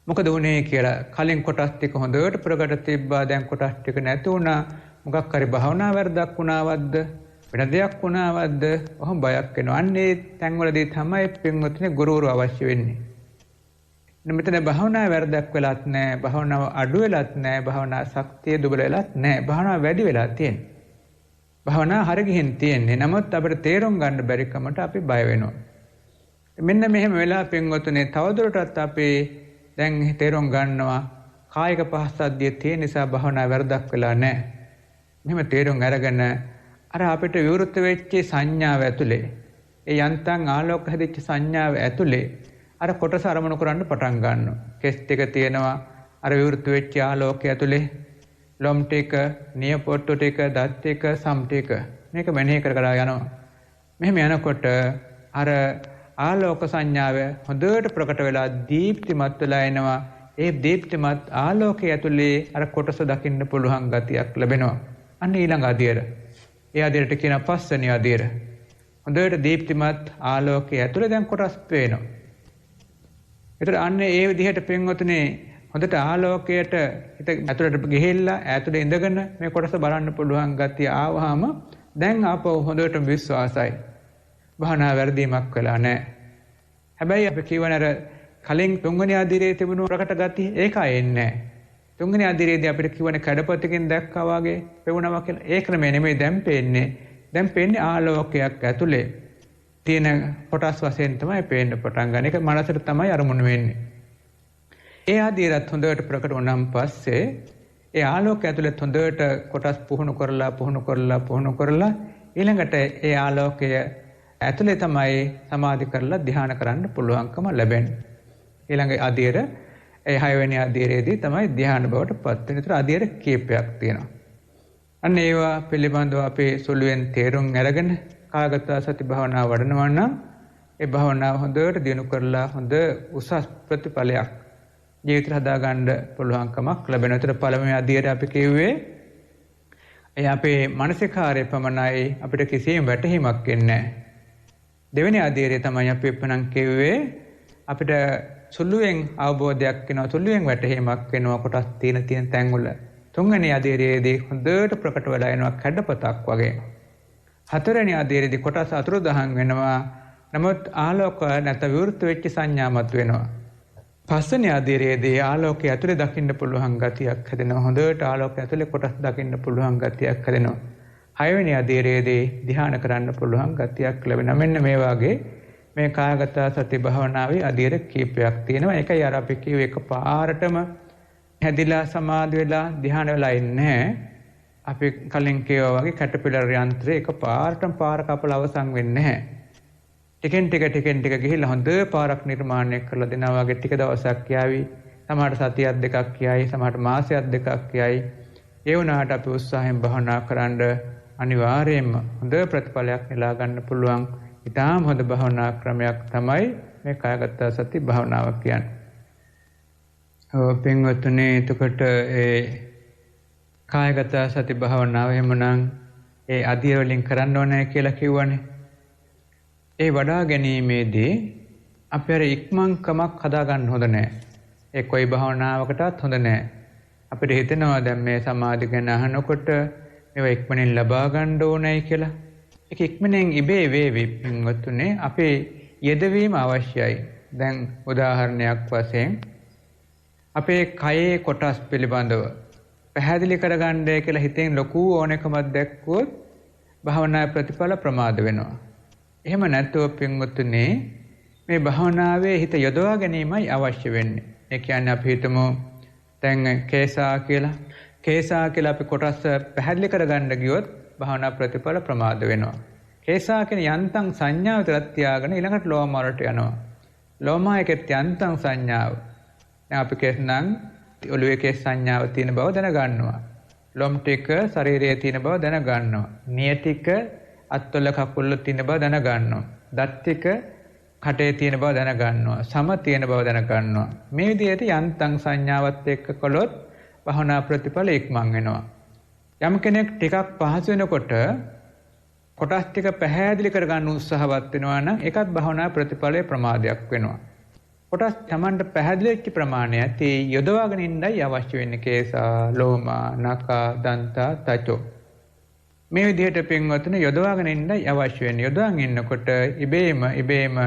මොකද වුනේ කියලා කලින් කොටස් ටික හොඳට ප්‍රකට තිබ්බා, දැන් කොටස් ටික නැති වුණා. මොකක් හරි භාවනා වැරදක් වුණාවද්ද, වෙන දෙයක් වුණාවද්ද, ඔහොම බයක් එනවා. අන්නේ තැන්වලදී තමයි පින්වත්නි ගුරුවරු අවශ්‍ය වෙන්නේ. මෙතන භාවනා වැරදක් වෙලත් නැහැ, භාවනාව අඩු වෙලත් නැහැ, භාවනා ශක්තිය දුබල වෙලත් නැහැ, භාවනාව වැඩි වෙලා තියෙන්නේ. භාවනාව හරිය ගිහින් තියෙන්නේ. නමුත් අපිට තේරුම් ගන්න බැරි කමට අපි බය වෙනවා. මෙන්න මෙහෙම වෙලා පින්වත්නි තවදුරටත් අපි දැන් තේරුම් ගන්නවා කායික පහසද්ධිය තියෙන නිසා භාවනාව වැරදක් වෙලා නැහැ. මෙහෙම තේරුම් අරගෙන අර අපිට විවෘත වෙච්ච සංඥාව ඇතුලේ, ඒ යන්තම් ආලෝක හැදිච්ච සංඥාව ඇතුලේ අර කොටස අරමුණු කරන්න පටන් ගන්නවා. කෙස් ටික තියෙනවා අර විවෘත වෙච්ච ආලෝකය ඇතුලේ, ලොම් ටික, නියපොට්ටු ටික, දත් ටික, සම් ටික. මේක මෙනෙහි කර කර යනවා. මෙහෙම යනකොට අර ආලෝක සංඥාව හොඳට ප්‍රකට වෙලා දීප්තිමත් වෙලා එනවා. ඒ දීප්තිමත් ආලෝකය ඇතුලේ අර කොටස දකින්න පුළුවන් ගතියක් ලැබෙනවා. අන්න ඊළඟ අධීර. ඒ අධීරට කියන පස්වෙනි අධීර. හොඳට දීප්තිමත් ආලෝකය ඇතුලේ දැන් කොටස් පේනවා. ඒතර අන්න ඒ විදිහට පින්වතුනි හොඳට ආලෝකයට හිත ඇතුලට ගිහිල්ලා ඇතුලේ ඉඳගෙන මේ කොටස බලන්න පුළුවන් ගතිය ආවහම දැන් ආපහු හොඳට විශ්වාසයි. භාවනා වැරදීමක් වෙලා නැහැ. හැබැයි අපි කියවනර කලින් තුන්වෙනි අධීරයේ තිබුණු ප්‍රකට ගතිය ඒක එන්නේ නැහැ. තුන්වෙනි අධීරයේදී අපිට කියවන කඩපතකින් දැක්කා වගේ පෙවුනවා කියලා. ඒ ක්‍රමය නෙමෙයි දැන් පේන්නේ. දැන් පේන්නේ ආලෝකයක් ඇතුලේ තියෙන කොටස් වශයෙන් තමයි පේන්න පටන් ගන්න. ඒක මනසට තමයි අරමුණු වෙන්නේ. ඒ අධීරත් හොඳට ප්‍රකට වුණාන් පස්සේ ඒ ආලෝකය ඇතුලේ හොඳට කොටස් පුහුණු කරලා ඊළඟට ඒ ආලෝකය ඇතුලේ තමයි සමාධි කරලා ධ්‍යාන කරන්න පුළුවන්කම ලැබෙන්නේ. ඊළඟ අධීර ඒ 6 වෙනි අධීරයේදී තමයි ධ්‍යාන බවට පත් වෙන. ඒතර අධීර කීපයක් තියෙනවා. අන්න ඒවා පිළිබඳව අපේ සුළුවෙන් තේරුම් අරගෙන කායගත සති භාවනාව වඩනවා නම් ඒ භාවනාව හොඳට දියුණු කරලා හොඳ උසස් ප්‍රතිඵලයක් ජීවිතය හදාගන්න පුළුවන්කමක් ලැබෙනවා. ඒතර පළවෙනි අධීරය අපි කිව්වේ ඒ අපේ මානසිකාරය පමණයි, අපිට කිසිම වැටහීමක් එන්නේ නැහැ. දෙවෙනි අධීරය තමයි අපි එපමණක් කිව්වේ අපිට සුළුවෙන් අවබෝධයක් වෙනවා, සුළුවෙන් වැටහීමක් වෙනවා කොටස් තියෙන තැන්වල. තුන්වෙනි අධීරයේදී හොඳට ප්‍රකට වෙලා එනවා කැඩපතක් වගේ. හතරවෙනි අධීරයේදී කොටස් අතුරුදහන් වෙනවා. නමුත් ආලෝක නැත්නම් විවෘත වෙච්ච සංඥාමත් වෙනවා. පස්වෙනි අධීරයේදී ආලෝකය ඇතුලේ දකින්න පුළුවන් ගතියක් හැදෙනවා. හොඳට ආලෝකය ඇතුලේ කොටස් දකින්න පුළුවන් ගතියක් හැදෙනවා. හයවෙනි අධීරයේදී ධ්‍යාන කරන්න පුළුවන් ගතියක් ලැබෙනවා. මෙන්න මේ වාගේ මේ කායගත සති භාවනාවේ අධීර කීපයක් තියෙනවා. ඒකයි අර අපි කිව්ව එකපාරටම හැදිලා සමාධි වෙලා ධ්‍යාන වෙලා ඉන්නේ. අපි කලින් කියවා වගේ කැටපිලර් යන්ත්‍රය එකපාරටම පාර කපලා අවසන් වෙන්නේ නැහැ. ටිකෙන් ටික ගිහිල්ලා හොඳ පාරක් නිර්මාණය කරලා දෙනවා වගේ ටික දවසක් යાવી. සමහරට සතියක් දෙකක් යයි, සමහරට මාසයක් දෙකක් යයි. ඒ වුණාට අපි උත්සාහයෙන් භාවනා කරන්න අනිවාර්යයෙන්ම හොඳ ප්‍රතිඵලයක් නෙලා ගන්න පුළුවන්. ඊටාම හොඳ භාවනා ක්‍රමයක් තමයි මේ කායගත සති භාවනාව කියන්නේ. පින්වත්නි, එතකොට ඒ කායගත සති භාවනාව එහෙමනම් ඒ අධීර වලින් කරන්න ඕනේ කියලා කිව්වනේ. ඒ වඩා ගැනීමේදී අපි අර ඉක්මන්කමක් හදා ගන්න හොඳ නැහැ. ඒ කොයි භාවනාවකටත් හොඳ නැහැ. අපිට හිතෙනවා දැන් මේ සමාධි ගැන අහනකොට මේවා ඉක්මනින් ලබා ගන්න ඕනේ කියලා. ඒක ඉක්මනින් ඉබේ වේවි පින්වත්නි. අපේ යෙදවීම අවශ්‍යයි. දැන් උදාහරණයක් වශයෙන් අපේ කයේ කොටස් පිළිබඳව පැහැදිලි කරගන්නයි කියලා හිතෙන් ලොකු ඕනකමක් දැක්වුවොත් භාවනා ප්‍රතිඵල ප්‍රමාද වෙනවා. එහෙම නැත්නම් පින්වත්නි මේ භාවනාවේ හිත යොදවා ගැනීමයි අවශ්‍ය වෙන්නේ. ඒ කියන්නේ අපි හිතමු දැන් කේසා කියලා අපි කොටස් පැහැදිලි කරගන්න ගියොත් භාවනා ප්‍රතිඵල ප්‍රමාද වෙනවා. කේසා කියන යන්තම් සංඥාව විතරක් තියාගෙන ඊළඟට ලෝම වලට යනවා. ලෝමයකට යන්තම් සංඥාව. දැන් අපි කියනනම් ඔළුවේ කේස් සංඥාව තියෙන බව දැනගන්නවා. ලොම් ටික ශරීරයේ තියෙන බව දැනගන්නවා. නිය ටික අත්වල කකුල්ල තියෙන බව දැනගන්නවා. දත් ටික කටේ තියෙන බව දැනගන්නවා. සම තියෙන බව දැනගන්නවා. මේ විදිහට යන්තම් සංඥාවත් එක්ක කළොත් භවනා ප්‍රතිඵල ඉක්මන් වෙනවා. යම් කෙනෙක් ටිකක් පහසු වෙනකොට කොටස් ටික පැහැදිලි කරගන්න උත්සාහවත් වෙනවා නම් ඒකත් භවනා ප්‍රතිඵලයේ ප්‍රමාදයක් වෙනවා. කොටස් Tamanට පැහැදිලි වෙච්ච ප්‍රමාණය ඇති යොදවාගෙන ඉන්නයි අවශ්‍ය වෙන්නේ. කේසා, ලෝමා, නඛා, දන්තා, තචෝ. මේ විදිහට පින්වතුනි යොදවාගෙන ඉන්නයි අවශ්‍ය වෙන්නේ. යොදවාගෙන ඉන්නකොට ඉබේම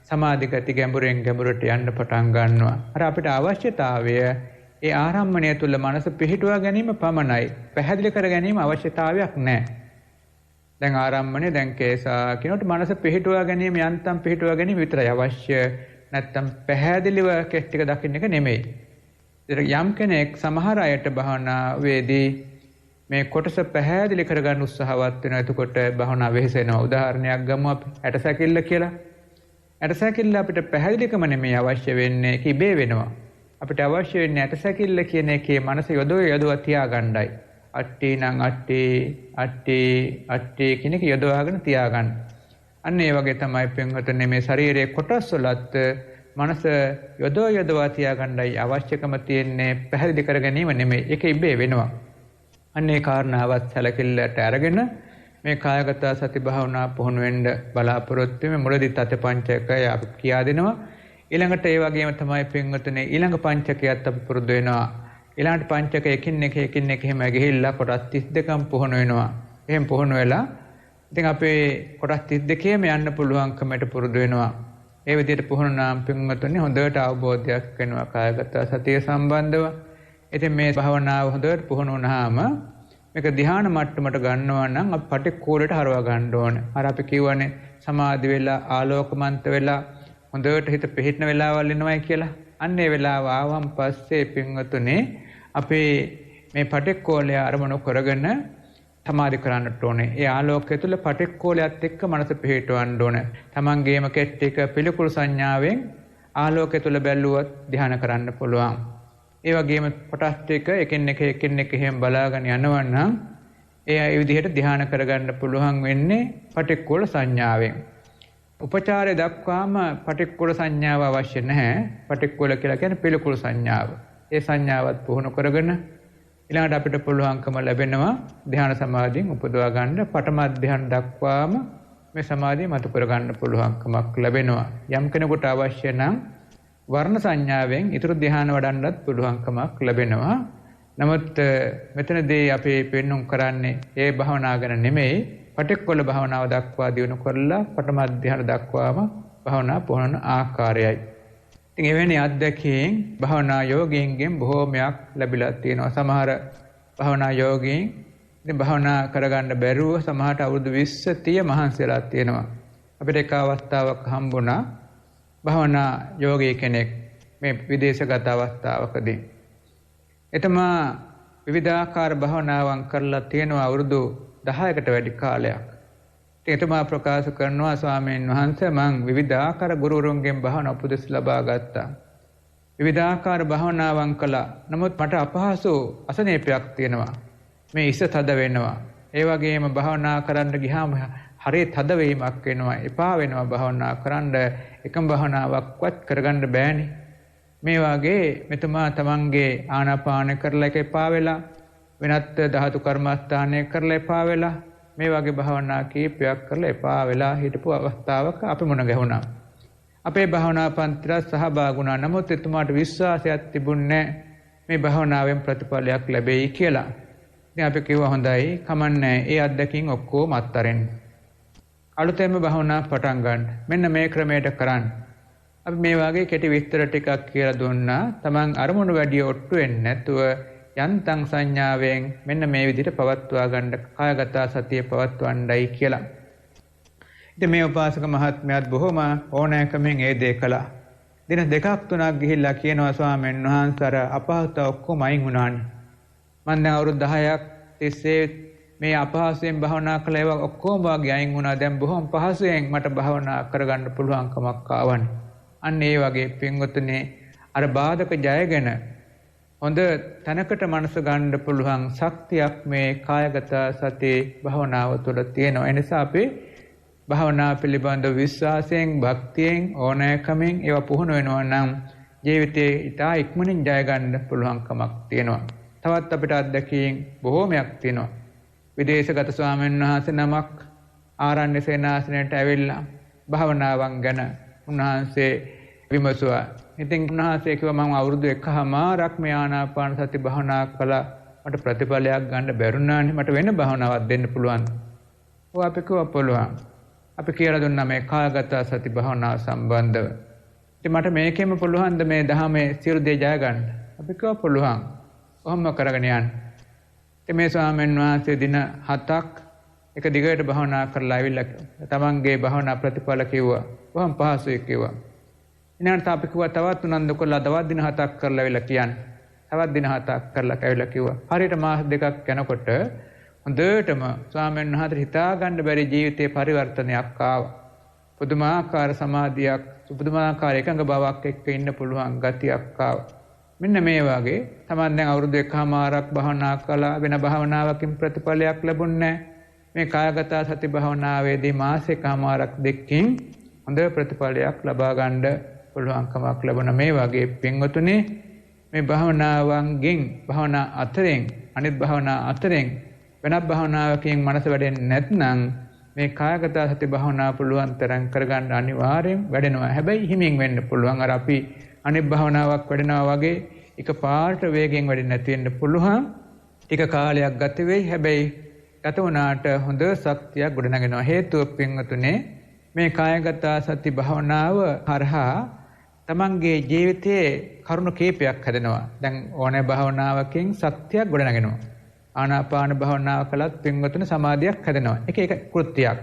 සමාධි ගති ගැඹුරෙන් ගැඹුරට යන්න පටන් ගන්නවා. අර අපිට අවශ්‍යතාවය ඒ ආරම්මණය තුල මනස පිහිටුවා ගැනීම පමණයි. පැහැදිලි කර ගැනීම අවශ්‍යතාවයක් නැහැ. දැන් ආරම්මණය දැන් කේසා කියනකොට මනස පිහිටුවා ගැනීම යන්තම් පිහිටුවා ගැනීම විතරයි අවශ්‍ය. නැත්තම් පැහැදිලිව කෙස් ටික දකින්න එක නෙමෙයි. යම් කෙනෙක් සමහර අයට භාවනාවේදී මේ කොටස පැහැදිලි කරගන්න උත්සාහවත් වෙනවා. එතකොට භාවනාව වෙහෙසෙනවා. උදාහරණයක් ගමු අපි. ඇටසැකිල්ල කියලා. ඇටසැකිල්ල අපිට පැහැදිලිකම නෙමෙයි අවශ්‍ය වෙන්නේ. ඒක ඉබේ වෙනවා. අපිට අවශ්‍ය වෙන්නේ ඇටසැකිල්ල කියන එකේ මනස යොදවා තියාගන්නයි. අට්ටි නම් අට්ටි කියන එක යොදවාගෙන තියාගන්න. අන්න ඒ වගේ තමයි පින්වතුනි මේ ශරීරයේ කොටස් වලත් මනස යොදවා තියාගන්නයි අවශ්‍යකම තියෙන්නේ. පැහැදිලි කර ගැනීම නෙමෙයි. ඒක ඉබේ වෙනවා. අන්න ඒ කාරණාවත් සැලකිල්ලට අරගෙන මේ කායගත සති භාවනා පුහුණු වෙන්න බලාපොරොත්තු වෙමු. මුලදී තත පංචකය අපි කියා දෙනවා. ඊළඟට ඒ වගේම තමයි පින්වතුනි ඊළඟ පංචකයත් අපි පුරුදු වෙනවා. ඊළඟට පංචක එකින් එක එහෙම ගිහිල්ලා කොටස් 32ක් පුහුණු වෙනවා. එහෙම පුහුණු වෙලා ඉතින් අපේ කොටස් 32ම යන්න පුළුවන්කමට පුරුදු වෙනවා. ඒ විදිහට පුහුණු නම් පින්වතුනි හොඳට අවබෝධයක් වෙනවා කායගත සතිය සම්බන්ධව. ඉතින් මේ භාවනාව හොඳට පුහුණු වුණාම මේක ධ්‍යාන මට්ටමට ගන්නවා නම් අපි පටික්කුලට හරවා ගන්න ඕනේ. අර අපි කියවනේ සමාධි වෙලා ආලෝකමන්ත වෙලා හොඳට හිත පිහිටන වෙලාවල් එනවයි කියලා. අන්න ඒ වෙලාව ආවම් පස්සේ පින්වතුනි අපේ මේ පටික්කුලය අරමුණු කරගෙන සමාධි කරන්නට ඕනේ. ඒ ආලෝකය තුළ පටික්කුලයත් එක්ක මනස පිහිටවන්න ඕනේ. Tamangeema කෙට්ටික පිළිකුල් සංඥාවෙන් ආලෝකය තුළ බැලුවොත් ධ්‍යාන කරන්න පුළුවන්. ඒ වගේම කොටස් ටික එකින් එක එහෙම බලාගෙන යනවා නම් ඒ විදිහට ධ්‍යාන කරගන්න පුළුවන් වෙන්නේ පටික්කුල සංඥාවෙන්. උපචාරය දක්වාම පටික්කුල සංඥාව අවශ්‍ය නැහැ. පටික්කුල කියලා කියන්නේ පිළිකුල් සංඥාව. ඒ සංඥාවත් පුහුණු කරගෙන ඊළඟට අපිට පුළුවන්කම ලැබෙනවා ධ්‍යාන සමාධියෙන් උපදවා ගන්න. පඨම ධ්‍යාන දක්වාම මේ සමාධිය මතු කර ගන්න පුළුවන්කමක් ලැබෙනවා. යම් කෙනෙකුට අවශ්‍ය නම් වර්ණ සංඥාවෙන් ඊතර ධ්‍යාන වඩන්නත් පුළුවන්කමක් ලැබෙනවා. නමුත් මෙතනදී අපි පෙන්වුම් කරන්නේ ඒ භාවනාව ගැන නෙමෙයි. පටික්කුල භාවනාව දක්වා දිනු කරලා පඨම ධ්‍යාන දක්වාම භාවනා පුහුණු ආකාරයයි. ඉතින් එවැනි අත්දැකීම් භාවනා යෝගීන්ගෙන් බොහෝමයක් ලැබිලා තියෙනවා. සමහර භාවනා යෝගීන් ඉතින් භාවනා කරගන්න බැරුව සමහරට අවුරුදු 20 30 මහන්සියලා තියෙනවා. අපිට එක අවස්ථාවක් හම්බුණා භාවනා යෝගී කෙනෙක් මේ විදේශගත අවස්ථාවකදී. එතමා විවිධාකාර භාවනාවන් කරලා තියෙනවා අවුරුදු 10කට වැඩි කාලයක්. එතුමා ප්‍රකාශ කරනවා ස්වාමීන් වහන්සේ මං විවිධාකාර ගුරුවරුන්ගෙන් භාවනා උපදෙස් ලබා ගත්තා. විවිධාකාර භාවනාවන් කළා. නමුත් මට අපහසු අසනීපයක් තියෙනවා. මේ ඉස තද වෙනවා. ඒ වගේම භාවනා කරන්න ගියාම හරිය තද වීමක් වෙනවා. එපා වෙනවා භාවනා කරන්න. එකම භාවනාවක්වත් කරගන්න බෑනේ. මේ වගේ මෙතුමා තමන්ගේ ආනාපාන කරලා එක එපා වෙලා වෙනත් ධාතු කර්මස්ථානය කරලා එපා වෙලා මේ වගේ භාවනා කීපයක් කරලා එපා වෙලා හිටපු අවස්ථාවක අපි මුණ ගැහුණා. අපේ භාවනා පන්තිරත් සහභාගී වුණා. නමුත් එතුමාට විශ්වාසයක් තිබුණේ මේ භාවනාවෙන් ප්‍රතිඵලයක් ලැබෙයි කියලා. ඉතින් අපි කිව්වා හොඳයි, කමන්නේ. ඒ අත්දැකීම් ඔක්කොම අත්හරින්න. අලුතෙන්ම භාවනා පටන් ගන්න. මෙන්න මේ ක්‍රමයට කරන්න. අපි මේ වගේ කෙටි විස්තර ටිකක් කියලා දුන්නා. Taman අරමුණු වැඩි ඔට්ටු වෙන්නේ නැතුව යන්තම් සංඥාවෙන් මෙන්න මේ විදිහට පවත්වා ගන්න කායගත සතිය පවත්වන්නයි කියලා. ඉතින් මේ උපාසක මහත්මයාත් බොහොම ඕනෑකමින් ඒ දේ කළා. දින 2ක් 3ක් ගිහිල්ලා කියනවා ස්වාමීන් වහන්සේ අර අපහසුත ඔක්කොම අයින් වුණානේ. මම දැන් අවුරුදු 10ක් තිස්සේ මේ අපහසුයෙන් භාවනා කළා ඒවා ඔක්කොම වාගේ අයින් වුණා. දැන් බොහොම පහසුවෙන් මට භාවනා කරගන්න පුළුවන්කමක් ආවනේ. අන්න ඒ වගේ පින්වතුනි අර බාධක ජයගෙන හොඳ තැනකට මනස ගන්න පුළුවන් ශක්තියක් මේ කායගත සති භාවනාව තුළ තියෙනවා. ඒ නිසා අපි භාවනා පිළිබඳ විශ්වාසයෙන්, භක්තියෙන්, ඕනෑකමින් ඒවා පුහුණු වෙනවා නම් ජීවිතේ ඉතා ඉක්මනින් ජය ගන්න පුළුවන්කමක් තියෙනවා. තවත් අපිට අත්දැකීම් බොහෝමයක් තියෙනවා. විදේශගත ස්වාමීන් වහන්සේ නමක් ආරණ්‍ය සේනාසනයට ඇවිල්ලා භාවනාවන් ගැන උන්වහන්සේ විමසුවා. ඉතින් උන්වහන්සේ කිව්වා මම අවුරුදු 1කමාරක් මේ ආනාපාන සති භාවනා කළා. මට ප්‍රතිඵලයක් ගන්න බැරුණානේ. මට වෙන භාවනාවක් දෙන්න පුළුවන්ද? ඔව් අපි කිව්වා පුළුවන්. අපි කියලා දුන්නා මේ කායගත සති භාවනාව සම්බන්ධව. ඉතින් මට මේකෙම පුළුවන්ද මේ ධහමේ සියලු දේ ජය ගන්න? අපි කිව්වා පුළුවන්. කොහොම කරගෙන යන්න? ඉතින් මේ ස්වාමීන් වහන්සේ දින 7ක් එක දිගට භාවනා කරලා ආවිල්ලා තමන්ගේ භාවනා ප්‍රතිඵල කිව්වා. කොහොම පහසුයි කිව්වා. ඊළඟට අපි කිව්වා තවත් උනන්දු කරලා තවත් දින 7ක් කරලා ආවිල්ලා කියන්න. තවත් දින 7ක් කරලා ආවිල්ලා කිව්වා. හරියට මාස දෙකක් යනකොට හොඳටම ස්වාමීන් වහන්සේ හිතා ගන්න බැරි ජීවිතේ පරිවර්තනයක් ආවා. පුදුමාකාර සමාධියක්, පුදුමාකාර එකඟ බවක් එක්ක ඉන්න පුළුවන් ගතියක් ආවා. මෙන්න මේ වගේ තමන් දැන් අවුරුදු 1කමාරක් භාවනා කළා, වෙන භාවනාවකින් ප්‍රතිඵලයක් ලැබුණේ නැහැ. මේ කායගත සති භාවනාවේදී මාසෙකමාරක් දෙකකින් හොඳ ප්‍රතිඵලයක් ලබා ගන්න පුළුවන්කමක් ලැබුණ මේ වගේ පින්වතුනි, මේ භාවනාවන්ගෙන් භාවනා අතරින් අනිත් භාවනා අතරින් වෙනත් භාවනාවකින් මනස වැඩෙන්නේ නැත්නම් මේ කායගත සති භාවනාව පුළුවන් තරම් කරගන්න අනිවාර්යෙන් වැඩෙනවා. හැබැයි හිමින් වෙන්න පුළුවන්. අර අපි අනිත් භාවනාවක් වැඩෙනවා වගේ එකපාරට වේගෙන් වැඩෙන්නේ නැති වෙන්න පුළුවන්. ටික කාලයක් ගත වෙයි. හැබැයි ගත වුණාට හොඳ ශක්තියක් ගොඩනගෙනවා. හේතුව පින්වතුනේ මේ කායගත සති භාවනාව හරහා තමන්ගේ ජීවිතයේ කරුණු කීපයක් හැදෙනවා. දැන් ඕනෑ භාවනාවකින් ශක්තියක් ගොඩනගෙනවා. ආනාපාන භාවනාව කළත් පින්වතුනේ සමාධියක් හැදෙනවා. එක කෘත්‍යයක්.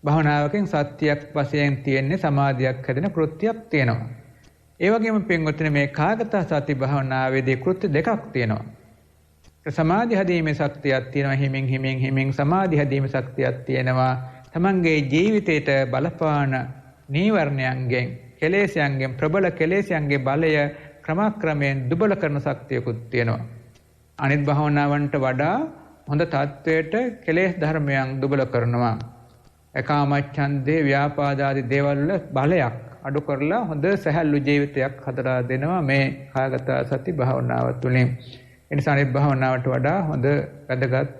භාවනාවකින් සත්‍යයක් වශයෙන් තියෙන්නේ සමාධියක් හැදෙන කෘත්‍යයක් තියෙනවා. ඒ වගේම පින්වතුනේ මේ කායගත සති භාවනාවේදී කෘත්‍ය දෙකක් තියෙනවා. සමාධි හැදීමේ ශක්තියක් තියෙනවා. හිමින් සමාධි හැදීමේ ශක්තියක් තියෙනවා. තමන්ගේ ජීවිතයට බලපාන නීවරණයන්ගෙන්, කෙලෙස්යන්ගෙන්, ප්‍රබල කෙලෙස්යන්ගේ බලය ක්‍රමක්‍රමයෙන් දුබල කරන ශක්තියකුත් තියෙනවා. අනිත් භාවනාවන්ට වඩා හොඳ තත්වයට කෙලෙස් ධර්මයන් දුබල කරනවා. කාමච්ඡන්දේ, ව්‍යාපාද ආදී දේවල් වල බලයක් අඩු කරලා හොඳ සැහැල්ලු ජීවිතයක් හදලා දෙනවා මේ කායගත සති භාවනාව තුළින්. එනිසා අනිත් භාවනාවට වඩා හොඳ වැදගත්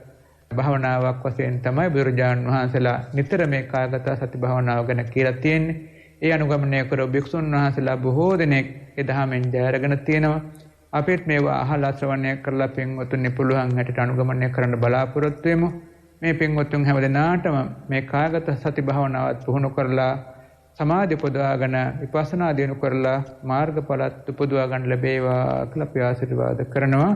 භාවනාවක් වශයෙන් තමයි බුදුරජාණන් වහන්සේලා නිතර මේ කායගත සති භාවනාව ගැන කියලා තියෙන්නේ. ඒ අනුගමනය කර භික්ෂුන් වහන්සේලා බොහෝ දෙනෙක් ඒ ධහමෙන් ජය අරගෙන තියෙනවා. අපිත් මේවා අහලා ශ්‍රවණය කරලා පින්වතුන්ි පුළුවන් හැටියට අනුගමනය කරන්න බලාපොරොත්තු වෙමු. මේ පින්වතුන් හැමදෙනාටම මේ කායගත සති භාවනාවත් පුහුණු කරලා සමාධි උපදවාගෙන විපස්සනා දිනු කරලා මාර්ගඵලත් උපදවා ගන්න ලැබේවා කියලා අපි ආශිර්වාද කරනවා.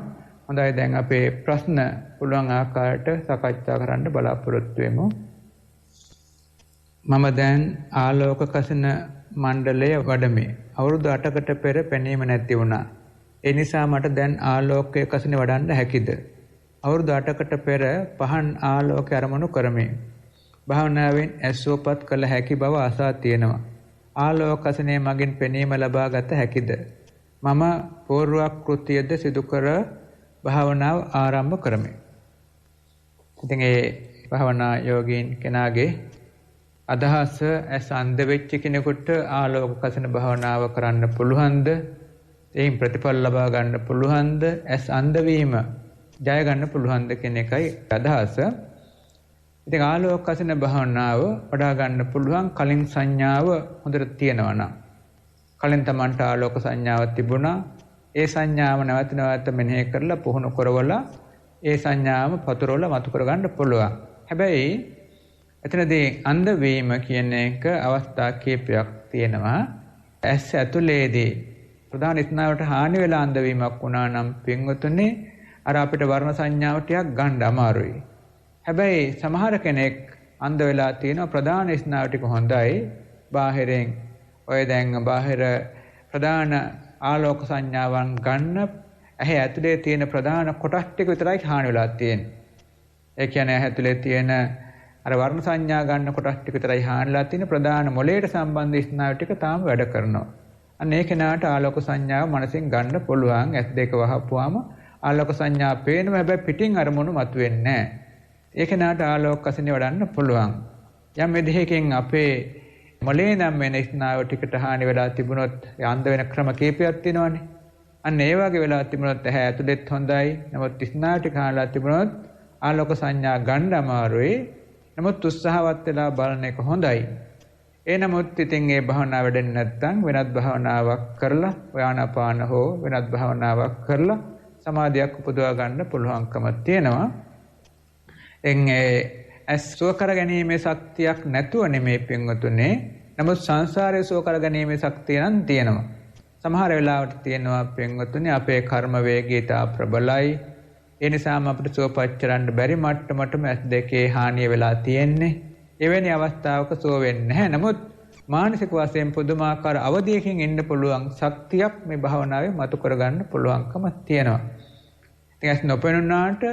හොඳයි, දැන් අපේ ප්‍රශ්න පුළුවන් ආකාරයට සාකච්ඡා කරන්න බලාපොරොත්තු වෙමු. මම දැන් ආලෝක කසින මණ්ඩලය වඩමි. අවුරුදු 8කට පෙර පෙනීම නැති වුණා. ඒ නිසා මට දැන් ආලෝකයේ කසින වඩන්න හැකිද? අවුරුදු 8කට පෙර පහන් ආලෝකය අරමුණු කරමි. භාවනාවෙන් ඇසුවපත් කළ හැකි බව ආසා තියෙනවා. ආලෝක කසිනේ මගින් පෙනීම ලබා ගත හැකිද? මම පූර්වක්‍ෘතියද සිදු කර භාවනාව ආරම්භ කරමි. ඉතින් ඒ භාවනා යෝගීන් කෙනාගේ අදහස ඇස් අන්ධ වෙච්ච කෙනෙකුට ආලෝක කසින භාවනාව කරන්න පුළුවන්ද? එයින් ප්‍රතිඵල ලබා ගන්න පුළුවන්ද? ඇස් අන්ධ වීම ජය ගන්න පුළුවන්ද කියන එකයි අදහස. ඉතින් ආලෝක කසින භාවනාව වඩා ගන්න පුළුවන් කලින් සංඥාව හොඳට තියෙනවා නම්. කලින් Tamanට ආලෝක සංඥාව තිබුණා. ඒ සංඥාව නැවත නැවත මෙනෙහි කරලා පුහුණු කරවලා ඒ සංඥාව පතුරවලා මතු කර ගන්න පුළුවන්. හැබැයි එතනදී අන්ධ වීම කියන එක අවස්ථා කීපයක් තියෙනවා. ඇස් ඇතුලේදී ප්‍රධාන ස්නායුවට හානි වෙලා අන්ධ වීමක් වුණා නම් පින්වතුනි අර අපිට වර්ණ සංඥාව ටිකක් ගන්න අමාරුයි. හැබැයි සමහර කෙනෙක් අන්ධ වෙලා තියෙනවා ප්‍රධාන ස්නායු ටික හොඳයි. බාහිරෙන් ඔය දැන් බාහිර ප්‍රධාන ආලෝක සංඥාවන් ගන්න ඇහැ ඇතුලේ තියෙන ප්‍රධාන කොටස් ටික විතරයි හානි වෙලා තියෙන්නේ. ඒ කියන්නේ ඇහැ ඇතුලේ තියෙන අර වර්ණ සංඥා ගන්න කොටස් ටික විතරයි හානිලා තියෙන. ප්‍රධාන මොළයට සම්බන්ධ ස්නායු ටික තාම වැඩ කරනවා. අන්න ඒ කෙනාට ආලෝක සංඥාව මනසින් ගන්න පුළුවන්. ඇස් දෙක වහපුවාම ආලෝක සංඥා පේනවා. හැබැයි පිටින් අරමුණු මතුවෙන්නේ නැහැ. ඒ කෙනාට ආලෝක කසිනේ වඩන්න පුළුවන්. යම් විදිහකින් අපේ මොළේ නම් වෙන ස්නායු ටිකට හානි වෙලා තිබුණොත් අන්ධ වෙන ක්‍රම කීපයක් තියෙනවානේ. අන්න ඒ වගේ වෙලා තිබුණොත් ඇහැ ඇතුලෙත් හොඳයි. නමුත් ස්නායු ටික හානිලා තිබුණොත් ආලෝක සංඥා ගන්න අමාරුයි. නමුත් උත්සාහවත් වෙලා බලන එක හොඳයි. ඒ නමුත් ඉතින් ඒ භාවනාව වැඩෙන්නේ නැත්නම් වෙනත් භාවනාවක් කරලා ආනාපාන හෝ වෙනත් භාවනාවක් කරලා සමාධියක් උපදවා ගන්න පුළුවන්කම තියෙනවා. සුව කර ගැනීමේ ශක්තියක් නැතුව නෙමෙයි පින්වතුනේ. නමුත් සංසාරයේ සුව කර ගැනීමේ ශක්තිය නම් තියෙනවා. සමහර වෙලාවට තියෙනවා පින්වතුනේ අපේ කර්ම වේගීත ප්‍රබලයි. ඒ නිසාම අපිට සුවපත් කරන්න බැරි මට්ටමටම S2 හානිය වෙලා තියෙන්නේ. එවැනි අවස්ථාවක සුව වෙන්නේ නැහැ. නමුත් මානසික වශයෙන් පුදුමාකාර අවධියකින් ඉන්න පුළුවන් ශක්තියක් මේ භාවනාවේ මතු කරගන්න පුළුවන්කම තියෙනවා. ඉතින් ඇස් නොපෙනුනාට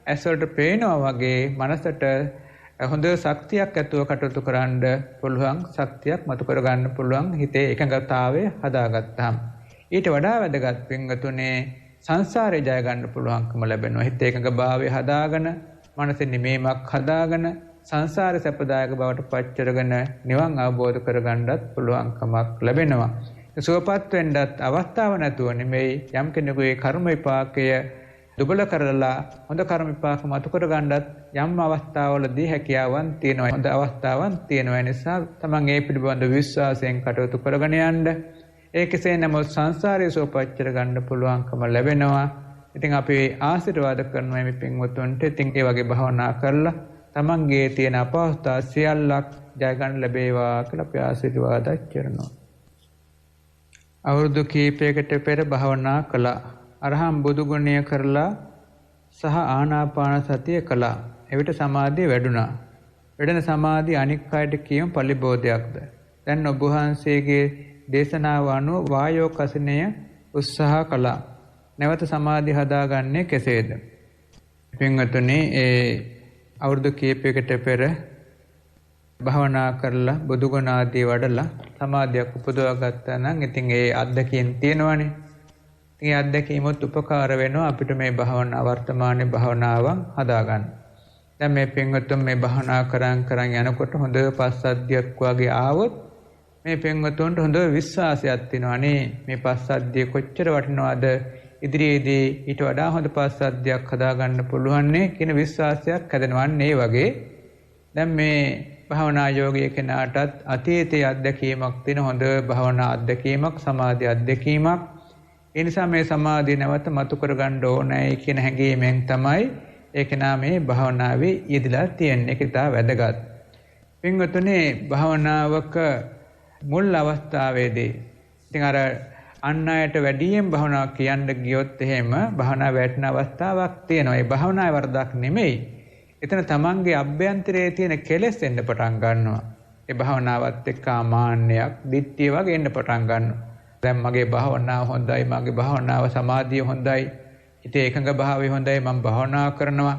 ඇස් වලට පේනවා වගේ මනසට හොඳ ශක්තියක් ඇතුව කටයුතු කරන්න පුළුවන් ශක්තියක් මතු කරගන්න පුළුවන් හිතේ එකඟතාවය හදාගත්තාම. ඊට වඩා වැදගත් පින්වතුනේ සංසාරේ ජය ගන්න පුළුවන්කම ලැබෙනවා. හිතේ එකඟභාවය හදාගෙන මනසේ නිමීමක් හදාගෙන සංසාර සැපදායක බවට පච්චරගෙන නිවන් අවබෝධ කරගන්නත් පුළුවන්කමක් ලැබෙනවා. සුවපත් වෙන්නත් අවස්ථාව නැතුව නෙමෙයි යම් කෙනෙකුගේ කර්ම විපාකය දුබල කරලා හොඳ කර්ම විපාක මතු කරගන්නත් යම් අවස්ථාවලදී හැකියාවන් තියෙනවා. හොඳ අවස්ථාවන් තියෙනවා. ඒ නිසා තමන් ඒ පිළිබඳ විශ්වාසයෙන් කටයුතු කරගෙන යන්න. ඒ කෙසේ නමුත් සංසාරයේ සුවපත් කරගන්න පුළුවන්කම ලැබෙනවා. ඉතින් අපි ආශිර්වාද කරනවා මේ පින්වතුන්ට. ඉතින් ඒ වගේ භාවනා කරලා තමන්ගේ තියෙන අපහසුතා සියල්ලක් ජය ගන්න ලැබේවා කියලා අපි ආශිර්වාද කරනවා. අවුරුදු කීපයකට පෙර භාවනා කළා. අරහම් බුදු ගුණය කරලා සහ ආනාපාන සතිය කළා. එවිට සමාධිය වැඩුණා. වැඩෙන සමාධිය අනික් අයට කියමු පරිබෝධයක්ද. දැන් ඔබ වහන්සේගේ දේශනාව අනුව වායෝ කසිනය උත්සාහ කළා. නැවත සමාධිය හදාගන්නේ කෙසේද? පින්වතුනි අවුරුදු කීපයකට පෙර භාවනා කරලා බුදු ගුණ ආදී වඩලා සමාධියක් උපදවා ගත්තා නම් ඉතින් ඒ අත්දැකීම් තියෙනවනේ. ඉතින් ඒ අත්දැකීමත් උපකාර වෙනවා අපිට මේ භාවනා වර්තමානයේ භාවනාවන් හදාගන්න. දැන් මේ පින්වතුන් මේ භාවනා කරන් යනකොට හොඳ පස්සද්ධියක් වගේ ආවොත් මේ පින්වතුන්ට හොඳ විශ්වාසයක් තියෙනවානේ මේ පස්සද්ධිය කොච්චර වටිනවද ඉදිරියේදී ඊට වඩා හොඳ පස්සද්ධියක් හදාගන්න පුළුවන් නේ කියන විශ්වාසයක් හැදෙනවන්නේ ඒ වගේ. දැන් මේ භාවනා යෝගී කෙනාටත් අතීතයේ අත්දැකීමක් තියෙන හොඳ භාවනා අත්දැකීමක් සමාධි අත්දැකීමක්. ඒ නිසා මේ සමාධිය නැවත මතු කරගන්න ඕනේ කියන හැඟීමෙන් තමයි ඒ කෙනා මේ භාවනාවේ යෙදලා තියෙන්නේ. ඒක ඉතා වැදගත්. පින්වතුනේ භාවනාවක මුල් අවස්ථාවේදී ඉතින් අර අන් අයට වැඩියෙන් භාවනාව කියන්න ගියොත් එහෙම භාවනාව වැටෙන අවස්ථාවක් තියෙනවා. ඒ භාවනාවේ වරදක් නෙමෙයි. එතන තමන්ගේ අභ්‍යන්තරයේ තියෙන කෙලෙස් එන්න පටන් ගන්නවා. ඒ භාවනාවත් එක්ක මාන්නයක්, ditthිය වගේ එන්න පටන් ගන්නවා. දැන් මගේ භාවනාව හොඳයි, මගේ භාවනාව සමාධිය හොඳයි, හිතේ එකඟ භාවය හොඳයි, මම භාවනා කරනවා.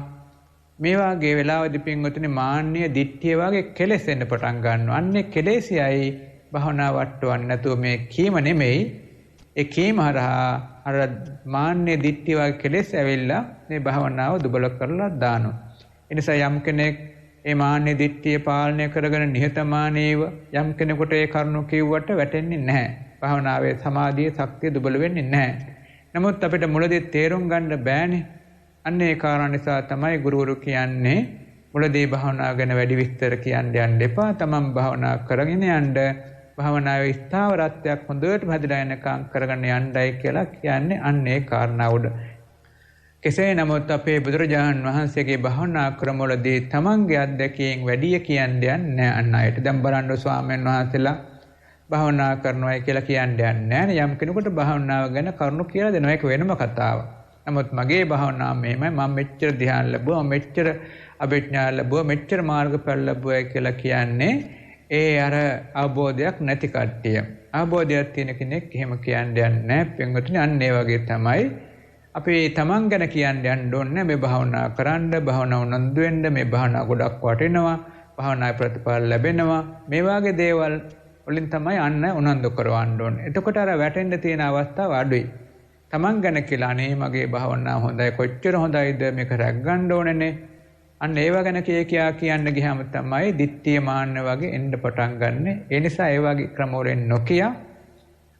මේ වගේ වෙලාවදී පින්වතුනි මාන්නය, ditthිය වගේ කෙලෙස් එන්න පටන් ගන්නවා. අන්නේ කෙලෙසියයි භාවනාව වටවන්නේ නැතුව මේ කීම නෙමෙයි. ඒ කීම හරහා අර මාන්නේ ditthිය වගේ කෙලෙස් ඇවිල්ලා මේ භාවනාව දුබල කරලා දානවා. ඒ නිසා යම් කෙනෙක් මේ මාන්නේ ditthිය පාලනය කරගෙන නිහතමානීව යම් කෙනෙකුට ඒ කරුණු කිව්වට වැටෙන්නේ නැහැ. භාවනාවේ සමාධියේ ශක්තිය දුබල වෙන්නේ නැහැ. නමුත් අපිට මුලදී තේරුම් ගන්න බෑනේ. අන්න ඒ කාරණා නිසා තමයි ගුරුවරු කියන්නේ මුලදී භාවනාව ගැන වැඩි විස්තර කියන්න යන්න එපා. තමන් භාවනා කරගෙන යන්න භාවනාවේ ස්ථාවරත්වයක් හොඳට හැදලා යනකම් කරගෙන යන්නයි කියලා කියන්නේ අන්න ඒ කාරණා උඩ. කෙසේ නමුත් අපේ බුදුරජාණන් වහන්සේගේ භාවනා ක්‍රමවලදී තමන්ගේ අත්දැකීම් වැඩි කියන්නේ නැහැ අන් අයට. දැන් බලන්න ස්වාමීන් වහන්සේලා භාවනා කරනවා කියලා කියන්නේ නැහැ. යම් කෙනෙකුට භාවනාව ගැන කරුණු කියලා දෙනවා. ඒක වෙනම කතාවක්. නමුත් මගේ භාවනාව මෙහෙමයි, මම මෙච්චර ධ්‍යාන ලැබුවා, මෙච්චර අභිඥා ලැබුවා, මෙච්චර මාර්ගඵල ලැබුවා කියලා කියන්නේ ඒ අර අවබෝධයක් නැති කට්ටිය. අවබෝධයක් තියෙන කෙනෙක් එහෙම කියන්නේ නැහැ. පින්වතුනි අන්න ඒ වගේ තමයි අපි තමන් ගැන කියන්න යන්න ඕනේ. මේ භාවනා කරන්න, භාවනා උනන්දු වෙන්න, මේ භාවනා ගොඩක් වටිනවා, භාවනා ප්‍රතිඵල ලැබෙනවා. මේ වගේ දේවල් වලින් තමයි අන්න උනන්දු කරවන්න ඕනේ. එතකොට අර වැටෙන්න තියෙන අවස්ථාව අඩුයි. තමන් ගැන කියලා අනේ මගේ භාවනාව හොඳයි, කොච්චර හොඳයිද, මේක රැක් ගන්න ඕනේනේ. අන්න ඒව ගැන කියන්න ගියාම තමයි ditthිය මාන්න වගේ එන්න පටන් ගන්න. ඒ නිසා ඒ වගේ ක්‍රම වලින් නොකිය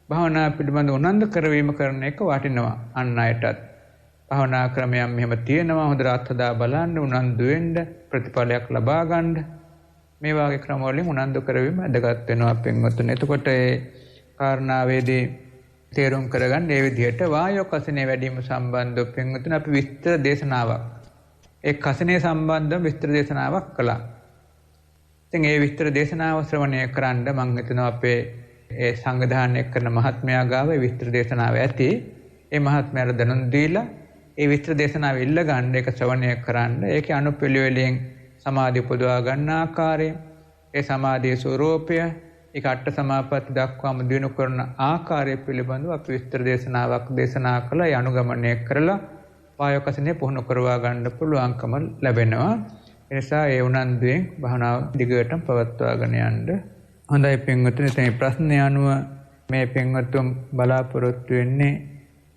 භාවනා පිළිබඳ උනන්දු කරවීම කරන එක වටිනවා අන් අයටත්. භාවනා ක්‍රමයන් මෙහෙම තියෙනවා. හොඳට අත්හදා බලන්න, උනන්දු වෙන්න, ප්‍රතිඵලයක් ලබා ගන්න. මේ වාගේ ක්‍රම වලින් උනන්දු කරවීම වැදගත් වෙනවා පින්වත්නි. එතකොට ඒ කාරණාවේදී තේරුම් කරගන්න මේ විදිහට වායෝ කසිනේ වැඩිම සම්බන්ධව පින්වත්නි අපි විස්තර දේශනාවක් ඒ කසිනේ සම්බන්ධව විස්තර දේශනාවක් කළා. ඉතින් ඒ විස්තර දේශනාව ශ්‍රවණය කරන්න මම හිතනවා අපේ ඒ සංවිධානය කරන මහත්මයා ගාව ඒ විස්තර දේශනාව ඇති. ඒ මහත්මයාට දැනුම් දීලා ඒ විස්තර දේශනාව ඉල්ල ගන්න, ඒක ශ්‍රවණය කරන්න, ඒකේ අනුපිළිවෙලින් සමාධිය උපදවා ගන්න ආකාරය, ඒ සමාධියේ ස්වરૂපය, ඒක අට සමාපatti දක්වාම දිනු කරන ආකාරය පිළිබඳව අපි විස්තර දේශනාවක් දේශනා කළා. ඒ අනුගමනය කරලා වායෝ කසිනේ පුහුණු කරවා ගන්න පුළුවන්කම ලැබෙනවා. ඒ නිසා ඒ උනන්දුවෙන් භාවනාව දිගටම පවත්වාගෙන යන්න. හොඳයි පින්වත්නි, මේ ප්‍රශ්නය අනුව මේ පින්වත්තුන් බලාපොරොත්තු වෙන්නේ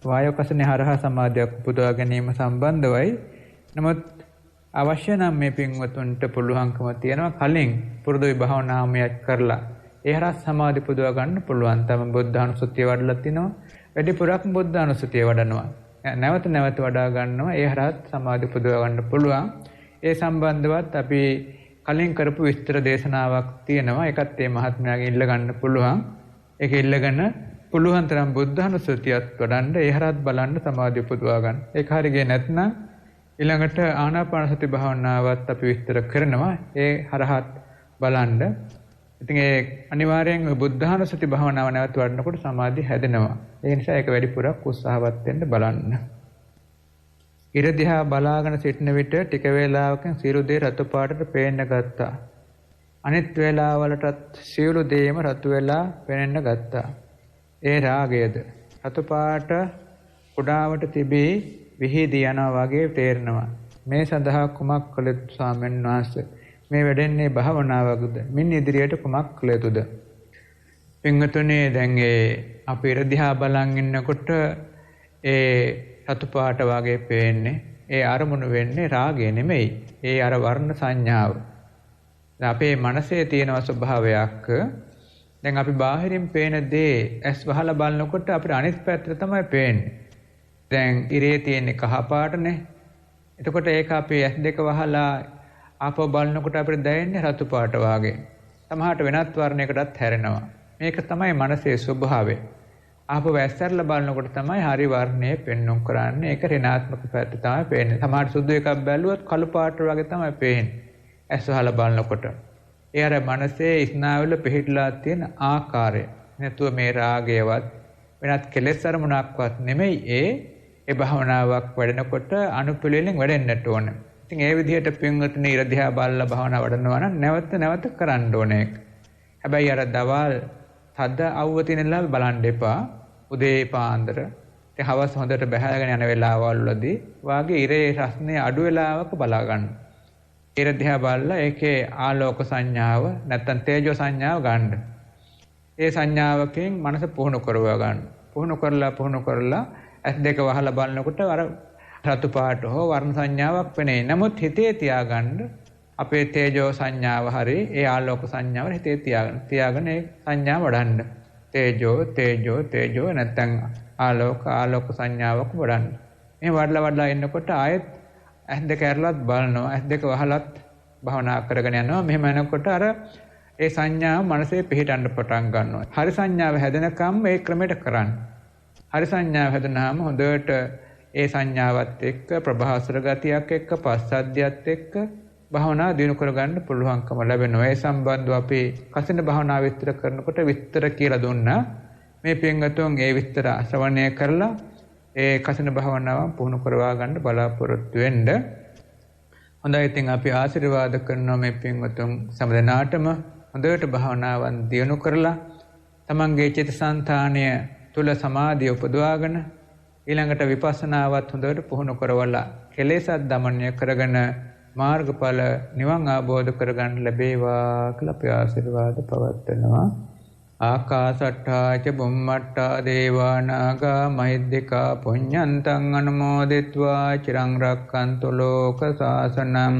වායෝ කසිනේ හරහා සමාධියක් උපදවා ගැනීම සම්බන්ධවයි. නමුත් අවශ්‍ය නම් මේ පින්වත්තුන්ට පුළුවන්කම තියෙනවා කලින් පුරුදු භාවනාමයක් කරලා ඒ හරහා සමාධි උපදවා ගන්න පුළුවන්. තම බුද්ධානුස්සතිය වඩලා තිනවා. වැඩිපුරක් බුද්ධානුස්සතිය වඩනවා. නැවත නැවත වඩා ගන්නවා. ඒ හරහා සමාධි උපදවා ගන්න පුළුවන්. ඒ සම්බන්ධවත් අපි කලින් කරපු විස්තර දේශනාවක් තියෙනවා. ඒකත් මේ මහත්මයාගෙන් ඉල්ල ගන්න පුළුවන්. ඒක ඉල්ලගෙන පුළුවන් තරම් බුද්ධානුස්සතියත් වඩන්න, ඒ හරහාත් බලන්න සමාධි උපදවා ගන්න. ඒක හරියගේ නැත්නම් ඊළඟට ආනාපාන සති භාවනාවත් අපි විස්තර කරනවා. ඒ හරහාත් බලන්න. ඉතින් ඒ අනිවාර්යෙන් බුද්ධානුස්සති භාවනාව නැවත වඩනකොට සමාධිය හැදෙනවා. ඒ නිසා ඒක වැඩිපුරක් උත්සාහවත් වෙන්න බලන්න. ඉර දිහා බලාගෙන සිටින විට ටික වේලාවකින් සියලු දේ රතු පාටට පේන්න ගත්තා. අනිත් වේලාවලටත් සියලු දේම රතු වෙලා පේන්න ගත්තා. ඒ රාගයද රතු පාට කුඩාවට තිබී විහිදී යනවා වගේ තේරෙනවා. මේ සඳහා කුමක් කළ යුතුද ස්වාමීන් වහන්සේ? මේ වැඩෙන්නේ භාවනාවක්ද? මින් ඉදිරියට කුමක් කළ යුතුද? පින්වතුනි, දැන් අපි ඉර දිහා බලන් ඉන්නකොට ඒ රතු පාට වගේ පේන්නේ, ඒ අරමුණු වෙන්නේ රාගය නෙමෙයි. ඒ අර වර්ණ සංඥාව. අපේ මනසේ තියෙන ස්වභාවයක්. දැන් අපි බාහිරින් පේන දේ ඇස් වහලා බලනකොට අපිට අනිත් පැත්තට තමයි පේන්නේ. දැන් ඉරේ තියෙන්නේ කහ පාටනේ. එතකොට ඒක අපි ඇස් දෙක වහලා ආපහු බලනකොට අපිට දැනෙන්නේ රතු පාට වගේ. සමහරට වෙනත් වර්ණයකටත් හැරෙනවා. මේක තමයි මනසේ ස්වභාවය. ආපහු ඇස්සරලා බලනකොට තමයි හරි වර්ණය පෙන්වුම් කරන්නේ. ඒක ඍණාත්මක පැත්ත තමයි පේන්නේ. සමහරට සුදු එකක් බැලුවොත් කළු පාට වගේ තමයි පේන්නේ. ඇස් වහලා බලනකොට. ඒ අර මනසේ ස්නායුවල පිහිටලා තියෙන ආකාරය. නැතුව මේ රාගයවත් වෙනත් කෙලෙස් අරමුණක්වත් නෙමෙයි. ඒ භාවනාවක් වැඩනකොට අනුපිළිවෙලින් වැඩෙන්නට ඕන. ඉතින් ඒ විදිහට පින්වත්නි ඉර දිහා බලලා භාවනා වඩනවා නම් නැවත නැවත කරන්න ඕනේ. හැබැයි අර දවල් තද අවුව තියෙනලා බලන්න එපා. උදේ පාන්දර ඉතින් හවස හොඳට බහැගෙන යන වෙලාවල් වලදී වාගේ ඉරේ රස්නේ අඩු වෙලාවක බලා ගන්න. ඉර දිහා බලලා ඒකේ ආලෝක සංඥාව නැත්නම් තේජෝ සංඥාව ගන්න. ඒ සංඥාවකින් මනස පුහුණු කරවා ගන්න. පුහුණු කරලා ඇස් දෙක වහලා බලනකොට අර රතු පාට හෝ වර්ණ සංඥාවක් වෙන්නේ. නමුත් හිතේ තියාගන්න අපේ තේජෝ සංඥාව හරි ඒ ආලෝක සංඥාව හිතේ තියාගෙන ඒ සංඥාව වඩන්න. තේජෝ නැත්නම් ආලෝක සංඥාවක් වඩන්න. මේ වඩලා එන්නකොට ආයෙත් ඇස් දෙක ඇරලත් බලනවා. ඇස් දෙක වහලත් භාවනා කරගෙන යනවා. මෙහෙම යනකොට අර ඒ සංඥාව මනසේ පිහිටන්න පටන් ගන්නවා. හරි සංඥාව හැදෙනකම් මේ ක්‍රමයට කරන්න. හරි සංඥාව හැදුනහම හොඳට ඒ සංඥාවත් එක්ක ප්‍රභාසර ගතියක් එක්ක පස්සද්ධියත් එක්ක භාවනා දිනු කරගන්න පුළුවන්කම ලැබෙනවා. ඒ සම්බන්ධව අපි කසින භාවනා විස්තර කරනකොට විස්තර කියලා දුන්නා. මේ පින්වතුන් ඒ විස්තර ශ්‍රවණය කරලා ඒ කසින භාවනාව පුහුණු කරවා ගන්න බලාපොරොත්තු වෙන්න. හොඳයි, ඉතින් අපි ආශිර්වාද කරනවා මේ පින්වතුන් සම්දෙනාටම හොඳට භාවනාවන් දිනු කරලා තමන්ගේ චිත්තසංතානය තුල සමාධිය උපදවාගෙන ඊළඟට විපස්සනාවත් හොඳට පුහුණු කරවලා කෙලෙසත් දමනය කරගෙන මාර්ගඵල නිවන් අවබෝධ කරගන්න ලැබේවා කියලා අපි ආශිර්වාද පවත්වනවා. ආකාසට්ඨා ච බුම්මට්ඨා දේවා නාග මහිද්దికා පුඤ්ඤන්තං අනුමෝදිත්වා චිරං රක්ඛන්තු ලෝක සාසනං